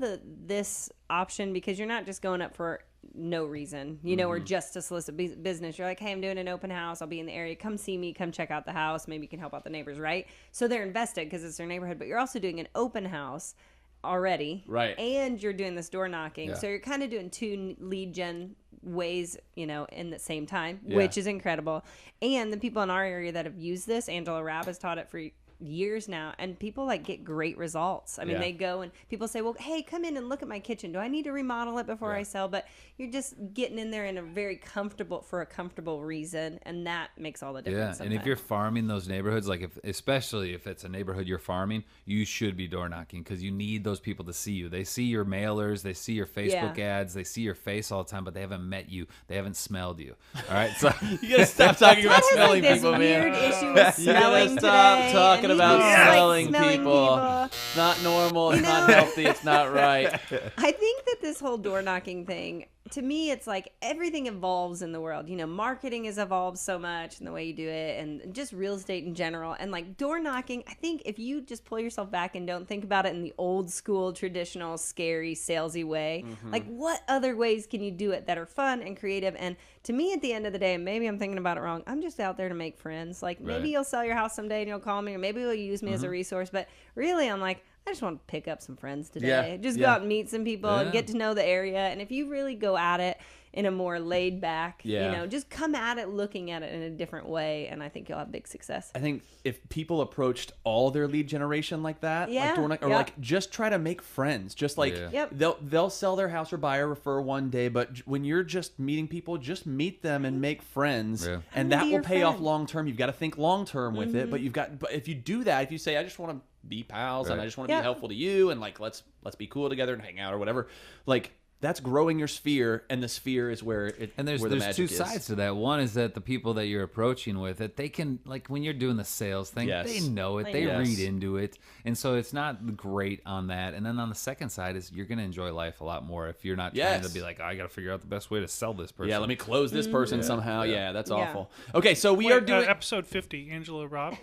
[SPEAKER 1] this option because you're not just going up for no reason, or just to solicit business. You're like, hey, I'm doing an open house. I'll be in the area. Come see me. Come check out the house. Maybe you can help out the neighbors, right? So they're invested because it's their neighborhood. But you're also doing an open house already,
[SPEAKER 2] Right?
[SPEAKER 1] And you're doing this door knocking.
[SPEAKER 5] Yeah.
[SPEAKER 1] So you're kind of doing two lead gen ways, in the same time,
[SPEAKER 5] Yeah.
[SPEAKER 1] which is incredible. And the people in our area that have used this, Angela Rabb has taught it for years now, and people like get great results. I mean,
[SPEAKER 5] Yeah.
[SPEAKER 1] they go and people say, well, hey, come in and look at my kitchen. Do I need to remodel it before I sell? But you're just getting in there in a very comfortable reason, and that makes all the difference.
[SPEAKER 5] Yeah, and if you're farming those neighborhoods, like especially if it's a neighborhood you're farming, you should be door knocking because you need those people to see you. They see your mailers, they see your Facebook ads, they see your face all the time, but they haven't met you, they haven't smelled you. All right, so
[SPEAKER 2] You gotta stop talking about
[SPEAKER 1] Todd has
[SPEAKER 2] smelling
[SPEAKER 1] like this
[SPEAKER 2] people,
[SPEAKER 1] weird
[SPEAKER 2] man.
[SPEAKER 1] issue with
[SPEAKER 2] You gotta
[SPEAKER 1] smelling
[SPEAKER 2] stop
[SPEAKER 1] today,
[SPEAKER 2] talking
[SPEAKER 1] and
[SPEAKER 2] about
[SPEAKER 1] he's, like,
[SPEAKER 2] smelling people. It's not normal. It's not healthy. It's not right.
[SPEAKER 1] I think that this whole door knocking thing, to me, it's like everything evolves in the world. Marketing has evolved so much in the way you do it, and just real estate in general. And like door knocking, I think if you just pull yourself back and don't think about it in the old school, traditional, scary, salesy way, like what other ways can you do it that are fun and creative? And to me, at the end of the day, and maybe I'm thinking about it wrong, I'm just out there to make friends. Like maybe
[SPEAKER 5] Right.
[SPEAKER 1] you'll sell your house someday and you'll call me, or maybe you'll use me as a resource. But really, I'm like, I just want to pick up some friends today.
[SPEAKER 2] Yeah,
[SPEAKER 1] Just go
[SPEAKER 2] yeah.
[SPEAKER 1] out and meet some people and
[SPEAKER 5] Yeah.
[SPEAKER 1] get to know the area. And if you really go at it in a more laid back,
[SPEAKER 2] Yeah.
[SPEAKER 1] just come at it looking at it in a different way, and I think you'll have big success.
[SPEAKER 2] I think if people approached all their lead generation like that,
[SPEAKER 1] Yeah,
[SPEAKER 2] like door knock, or
[SPEAKER 1] yep.
[SPEAKER 2] like just try to make friends, just like
[SPEAKER 5] Yeah.
[SPEAKER 1] Yep.
[SPEAKER 2] they'll sell their house or buy or refer one day, but when you're just meeting people, just meet them and make friends,
[SPEAKER 5] Yeah.
[SPEAKER 2] and
[SPEAKER 1] I'm gonna
[SPEAKER 2] that
[SPEAKER 1] be
[SPEAKER 2] will
[SPEAKER 1] your
[SPEAKER 2] pay off
[SPEAKER 1] friend.
[SPEAKER 2] long term. You've got to think long term with it, but but if you do that, if you say I just want to be pals and
[SPEAKER 5] Right.
[SPEAKER 2] I just want to
[SPEAKER 1] Yeah.
[SPEAKER 2] be helpful to you and like let's be cool together and hang out or whatever, like that's growing your sphere, and the sphere is where it
[SPEAKER 5] And there's
[SPEAKER 2] where the
[SPEAKER 5] two
[SPEAKER 2] magic
[SPEAKER 5] sides to that. One is that the people that you're approaching with, that they can, like when you're doing the sales thing,
[SPEAKER 2] Yes.
[SPEAKER 5] they know it,
[SPEAKER 1] They
[SPEAKER 5] they
[SPEAKER 1] know.
[SPEAKER 5] read
[SPEAKER 2] Yes.
[SPEAKER 5] into it, and so it's not great on that. And then on the second side is you're going to enjoy life a lot more if you're not trying to
[SPEAKER 2] Yes.
[SPEAKER 5] be like, oh, I got to figure out the best way to sell this person.
[SPEAKER 2] Yeah, let me close this person somehow. Yeah, that's
[SPEAKER 1] Yeah.
[SPEAKER 2] awful. Okay, so we
[SPEAKER 6] Wait,
[SPEAKER 2] are doing.
[SPEAKER 6] episode 50. Angela Robb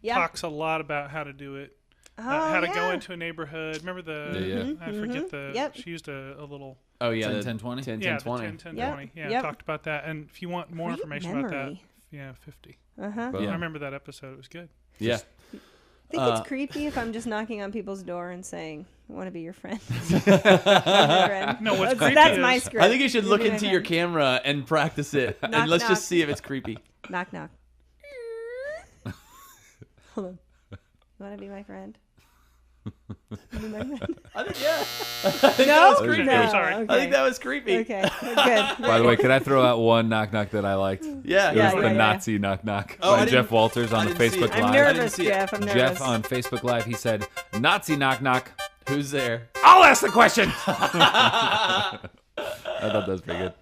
[SPEAKER 1] Yeah.
[SPEAKER 6] talks a lot about how to do it.
[SPEAKER 1] Oh,
[SPEAKER 6] How to go
[SPEAKER 1] yeah.
[SPEAKER 6] into a neighborhood. Remember the?
[SPEAKER 5] Yeah.
[SPEAKER 6] I forget the.
[SPEAKER 1] Yep.
[SPEAKER 6] She used a little.
[SPEAKER 2] Oh yeah,
[SPEAKER 5] 10,
[SPEAKER 2] the
[SPEAKER 5] 10, 20?
[SPEAKER 2] 10,
[SPEAKER 6] Yeah,
[SPEAKER 2] 10,
[SPEAKER 6] the
[SPEAKER 2] 20.
[SPEAKER 6] 10, 10,
[SPEAKER 1] Yep.
[SPEAKER 6] 20. Yeah,
[SPEAKER 1] Yep.
[SPEAKER 6] talked about that. And if you want more
[SPEAKER 1] Great
[SPEAKER 6] information about that,
[SPEAKER 1] memory.
[SPEAKER 6] yeah, 50.
[SPEAKER 1] Uh-huh.
[SPEAKER 5] Boom.
[SPEAKER 2] Yeah.
[SPEAKER 6] I remember that episode. It was good.
[SPEAKER 2] Yeah.
[SPEAKER 1] I think it's creepy if I'm just knocking on people's door and saying, I want to be your friend.
[SPEAKER 6] No, what's creepy
[SPEAKER 1] That's
[SPEAKER 6] is-
[SPEAKER 1] my script.
[SPEAKER 2] I think you should look
[SPEAKER 1] be my
[SPEAKER 2] into your
[SPEAKER 1] friend.
[SPEAKER 2] camera and practice it, and
[SPEAKER 1] Knock,
[SPEAKER 2] let's
[SPEAKER 1] knock.
[SPEAKER 2] just see if it's creepy.
[SPEAKER 1] Knock, knock. Hold on. You want to be my friend? Be my friend?
[SPEAKER 2] I think yeah.
[SPEAKER 1] No?
[SPEAKER 2] was creepy.
[SPEAKER 1] No.
[SPEAKER 6] I'm sorry.
[SPEAKER 2] I
[SPEAKER 1] Okay.
[SPEAKER 2] think that was creepy.
[SPEAKER 1] Okay. Good.
[SPEAKER 5] By the way, could I throw out one knock knock that I liked?
[SPEAKER 2] Yeah.
[SPEAKER 5] It
[SPEAKER 1] Yeah,
[SPEAKER 5] was
[SPEAKER 1] yeah,
[SPEAKER 5] the
[SPEAKER 1] yeah.
[SPEAKER 5] Nazi knock knock
[SPEAKER 2] Oh, I
[SPEAKER 5] by
[SPEAKER 2] didn't-
[SPEAKER 5] Jeff Walters on
[SPEAKER 2] I
[SPEAKER 5] the
[SPEAKER 2] didn't see
[SPEAKER 5] Facebook
[SPEAKER 2] it.
[SPEAKER 5] Live.
[SPEAKER 1] I'm
[SPEAKER 2] I didn't
[SPEAKER 1] nervous,
[SPEAKER 2] see it.
[SPEAKER 1] Jeff. I'm nervous.
[SPEAKER 5] Jeff on Facebook Live, he said, Nazi knock knock.
[SPEAKER 2] Who's there?
[SPEAKER 5] I'll ask the question. I thought that was pretty good.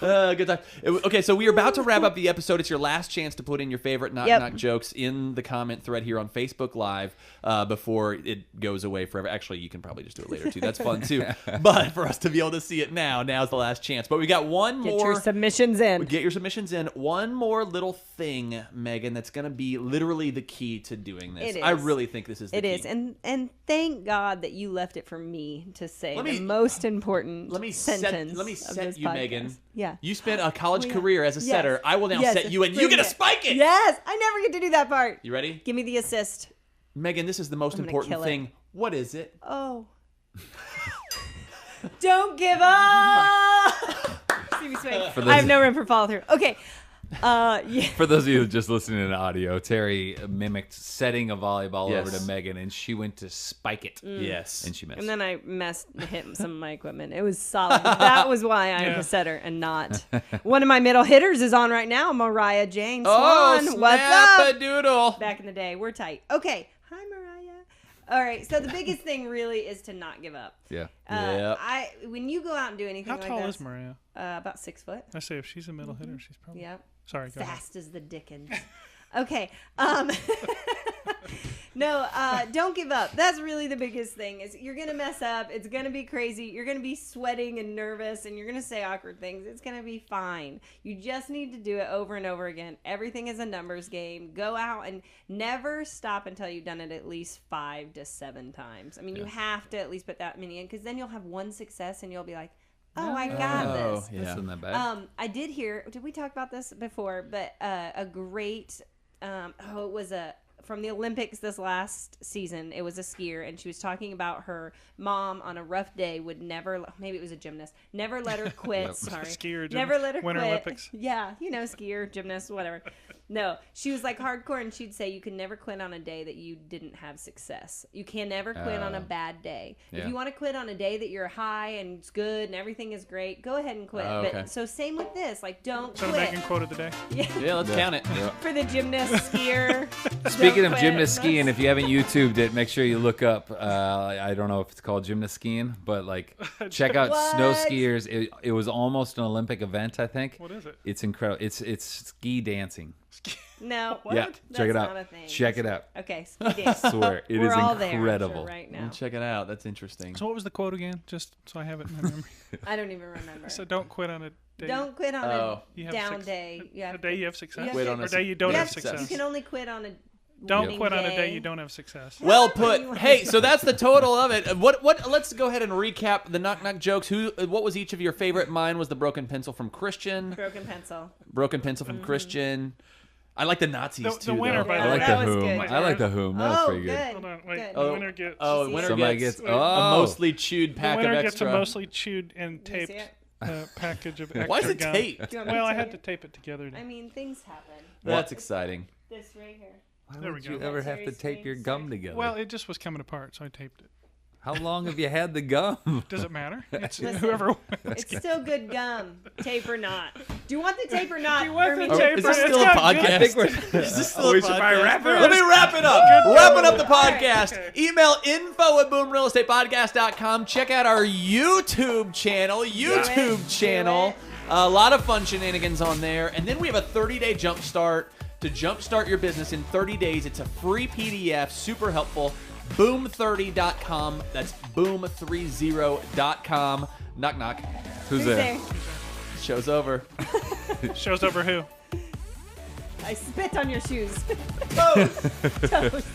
[SPEAKER 2] Good time. Okay, so we are about to wrap up the episode. It's your last chance to put in your favorite knock
[SPEAKER 1] Yep.
[SPEAKER 2] knock jokes in the comment thread here on Facebook Live before it goes away forever. Actually, you can probably just do it later too. That's fun too. But for us to be able to see it now's the last chance. But we got one
[SPEAKER 1] Get
[SPEAKER 2] more.
[SPEAKER 1] your submissions in.
[SPEAKER 2] Get your submissions in. One more little thing, Megan, that's going to be literally the key to doing this.
[SPEAKER 1] It
[SPEAKER 2] I
[SPEAKER 1] is.
[SPEAKER 2] really think this is the
[SPEAKER 1] It
[SPEAKER 2] key.
[SPEAKER 1] is, and thank God that you left it for me to say
[SPEAKER 2] Let
[SPEAKER 1] the
[SPEAKER 2] me-
[SPEAKER 1] most important
[SPEAKER 2] Let me
[SPEAKER 1] sentence.
[SPEAKER 2] set
[SPEAKER 1] of this
[SPEAKER 2] you,
[SPEAKER 1] podcast.
[SPEAKER 2] Megan.
[SPEAKER 1] Yeah.
[SPEAKER 2] You spent a college
[SPEAKER 1] Oh, yeah.
[SPEAKER 2] career as a
[SPEAKER 1] Yes.
[SPEAKER 2] setter. I will now
[SPEAKER 1] Yes.
[SPEAKER 2] set you, and you
[SPEAKER 1] Bring
[SPEAKER 2] get to
[SPEAKER 1] it.
[SPEAKER 2] spike it.
[SPEAKER 1] Yes, I never get to do that part.
[SPEAKER 2] You ready?
[SPEAKER 1] Give me the assist.
[SPEAKER 2] Megan, this is the most
[SPEAKER 1] I'm gonna
[SPEAKER 2] important
[SPEAKER 1] kill it.
[SPEAKER 2] thing. What is it?
[SPEAKER 1] Oh. Don't give up. See me swing.
[SPEAKER 5] For those-
[SPEAKER 1] I have no room for follow through. Okay. Yeah.
[SPEAKER 5] For those of you just listening in audio, Terry mimicked setting a volleyball
[SPEAKER 2] Yes.
[SPEAKER 5] over to Megan, and she went to spike it,
[SPEAKER 2] Yes.
[SPEAKER 5] and she missed.
[SPEAKER 1] And then I hit some of my equipment. It was solid. That was why I'm
[SPEAKER 6] Yeah.
[SPEAKER 1] a setter and not. One of my middle hitters is on right now, Mariah Jane
[SPEAKER 2] Oh,
[SPEAKER 1] Swan. What's up?
[SPEAKER 2] snap-a-doodle.
[SPEAKER 1] Back in the day, we're tight. Okay. Hi, Mariah. All right. So the biggest thing really is to not give up.
[SPEAKER 5] yeah.
[SPEAKER 2] Yep.
[SPEAKER 1] When you go out and do anything
[SPEAKER 6] How
[SPEAKER 1] like
[SPEAKER 6] tall
[SPEAKER 1] this,
[SPEAKER 6] is Maria?
[SPEAKER 1] about 6 foot.
[SPEAKER 6] I say if she's a middle hitter, she's probably.
[SPEAKER 1] Yep.
[SPEAKER 6] Sorry, go ahead.
[SPEAKER 1] Fast as the Dickens. Okay. No, don't give up. That's really the biggest thing. Is you're gonna mess up. It's gonna be crazy. You're gonna be sweating and nervous, and you're gonna say awkward things. It's gonna be fine. You just need to do it over and over again. Everything is a numbers game. Go out and never stop until you've done it at least 5 to 7 times. I mean, you have to at least put that many in, because then you'll have one success and you'll be like, oh, I got this.
[SPEAKER 2] Yeah.
[SPEAKER 5] This isn't that bad.
[SPEAKER 1] I did hear. Did we talk about this before? But a great. It was from the Olympics this last season. It was a skier, and she was talking about her mom on a rough day would never. Maybe it was a gymnast. Never let her quit. Sorry,
[SPEAKER 6] Skier,
[SPEAKER 1] never let her
[SPEAKER 6] Winter
[SPEAKER 1] quit.
[SPEAKER 6] Olympics.
[SPEAKER 1] Yeah, skier, gymnast, whatever. No, she was like hardcore, and she'd say you can never quit on a day that you didn't have success. You can never quit on a bad day.
[SPEAKER 5] yeah.
[SPEAKER 1] If you want to quit on a day that you're high and it's good and everything is great, go ahead and quit.
[SPEAKER 2] Oh, okay.
[SPEAKER 1] But so same with this, like don't
[SPEAKER 6] So
[SPEAKER 1] quit.
[SPEAKER 6] Megan quote of the day.
[SPEAKER 2] Yeah, let's count it.
[SPEAKER 1] For the gymnast skier.
[SPEAKER 5] Speaking
[SPEAKER 1] don't
[SPEAKER 5] of
[SPEAKER 1] quit.
[SPEAKER 5] gymnast skiing, if you haven't YouTubed it, make sure you look up. I don't know if it's called gymnast skiing, but like check out snow
[SPEAKER 1] What?
[SPEAKER 5] skiers. It was almost an Olympic event, I think.
[SPEAKER 6] What is it?
[SPEAKER 5] It's incredible. It's ski dancing.
[SPEAKER 1] No.
[SPEAKER 5] Yeah,
[SPEAKER 1] That's
[SPEAKER 5] check it out.
[SPEAKER 1] not a thing.
[SPEAKER 5] Check it out.
[SPEAKER 1] Okay, ski dance.
[SPEAKER 5] I swear, it
[SPEAKER 1] We're
[SPEAKER 5] is
[SPEAKER 1] all there, I'm sure,
[SPEAKER 5] incredible.
[SPEAKER 1] right now.
[SPEAKER 2] Check it out. That's interesting.
[SPEAKER 6] So what was the quote again? Just so I have it in my memory.
[SPEAKER 1] I don't even remember.
[SPEAKER 6] So don't quit on a day.
[SPEAKER 1] Don't quit on
[SPEAKER 2] Oh.
[SPEAKER 6] You
[SPEAKER 1] a
[SPEAKER 6] have
[SPEAKER 1] down
[SPEAKER 6] six-
[SPEAKER 1] day. You have
[SPEAKER 6] a day you have success.
[SPEAKER 1] you have
[SPEAKER 2] Quit
[SPEAKER 1] to-
[SPEAKER 2] on
[SPEAKER 6] or
[SPEAKER 2] a
[SPEAKER 6] a day you don't
[SPEAKER 1] you
[SPEAKER 6] have
[SPEAKER 1] have-
[SPEAKER 6] success.
[SPEAKER 1] You can only quit on a
[SPEAKER 6] Don't
[SPEAKER 1] winning
[SPEAKER 6] quit on a day
[SPEAKER 1] day.
[SPEAKER 6] you don't have success.
[SPEAKER 2] Well
[SPEAKER 1] What do you
[SPEAKER 2] put.
[SPEAKER 1] want?
[SPEAKER 2] Hey, so that's the total of it. What? Let's go ahead and recap the knock knock jokes. What was each of your favorite? Mine was the broken pencil from Christian.
[SPEAKER 1] broken pencil.
[SPEAKER 2] Broken pencil from Christian. I like the Nazis
[SPEAKER 6] The
[SPEAKER 2] too.
[SPEAKER 6] winner,
[SPEAKER 2] though.
[SPEAKER 6] by the
[SPEAKER 5] I
[SPEAKER 6] way.
[SPEAKER 5] like
[SPEAKER 1] That
[SPEAKER 5] the
[SPEAKER 1] was
[SPEAKER 5] whom.
[SPEAKER 1] good.
[SPEAKER 5] I like the whom. That was
[SPEAKER 1] Oh,
[SPEAKER 5] pretty good.
[SPEAKER 1] good.
[SPEAKER 6] Hold on, wait.
[SPEAKER 1] Good.
[SPEAKER 6] The winner gets.
[SPEAKER 2] Oh, the winner
[SPEAKER 5] Somebody
[SPEAKER 2] gets
[SPEAKER 5] gets.
[SPEAKER 2] a
[SPEAKER 5] Oh.
[SPEAKER 2] mostly chewed
[SPEAKER 6] the
[SPEAKER 2] pack
[SPEAKER 6] winner
[SPEAKER 2] of
[SPEAKER 6] gets a
[SPEAKER 2] extra.
[SPEAKER 6] mostly chewed and
[SPEAKER 1] Can you
[SPEAKER 6] taped
[SPEAKER 1] see it?
[SPEAKER 6] package of extra
[SPEAKER 2] Why is it
[SPEAKER 6] gum.
[SPEAKER 2] taped?
[SPEAKER 1] Do you want me
[SPEAKER 6] Well,
[SPEAKER 1] to
[SPEAKER 6] I
[SPEAKER 1] tell
[SPEAKER 6] had to
[SPEAKER 1] you?
[SPEAKER 6] tape it together.
[SPEAKER 1] I mean, things happen.
[SPEAKER 2] That's exciting.
[SPEAKER 1] This right here.
[SPEAKER 5] Why
[SPEAKER 6] There
[SPEAKER 5] would
[SPEAKER 6] we
[SPEAKER 5] you
[SPEAKER 6] go.
[SPEAKER 5] ever
[SPEAKER 1] Sorry,
[SPEAKER 5] have to tape your
[SPEAKER 1] sorry.
[SPEAKER 5] gum together?
[SPEAKER 6] Well, it just was coming apart, so I taped it.
[SPEAKER 5] How long have you had the gum?
[SPEAKER 6] Does it matter? It's
[SPEAKER 1] Listen,
[SPEAKER 6] whoever.
[SPEAKER 1] It's still good gum, tape or not. Do you want the tape or not?
[SPEAKER 6] Do you want
[SPEAKER 1] Or
[SPEAKER 6] the
[SPEAKER 1] me-
[SPEAKER 2] Oh,
[SPEAKER 6] tape?
[SPEAKER 2] is this
[SPEAKER 6] It's
[SPEAKER 2] still a
[SPEAKER 6] got good-
[SPEAKER 2] podcast?
[SPEAKER 5] I think we're.
[SPEAKER 2] Is this still
[SPEAKER 5] we
[SPEAKER 2] a
[SPEAKER 5] should probably
[SPEAKER 2] podcast?
[SPEAKER 5] wrap it up.
[SPEAKER 2] Let me wrap it up.
[SPEAKER 6] Good
[SPEAKER 2] Wrapping up
[SPEAKER 6] job.
[SPEAKER 2] the podcast.
[SPEAKER 6] Okay.
[SPEAKER 2] Email info@boomrealestatepodcast.com. Check out our YouTube channel. A lot of fun shenanigans on there. And then we have a 30-day jump start to jumpstart your business in 30 days. It's a free PDF, super helpful. Boom30.com. That's boom30.com. Knock, knock.
[SPEAKER 5] Who's
[SPEAKER 1] Who's
[SPEAKER 5] there?
[SPEAKER 1] there?
[SPEAKER 2] Show's over.
[SPEAKER 6] Shows over who?
[SPEAKER 1] I spit on your shoes.
[SPEAKER 2] Boom.
[SPEAKER 1] Toast.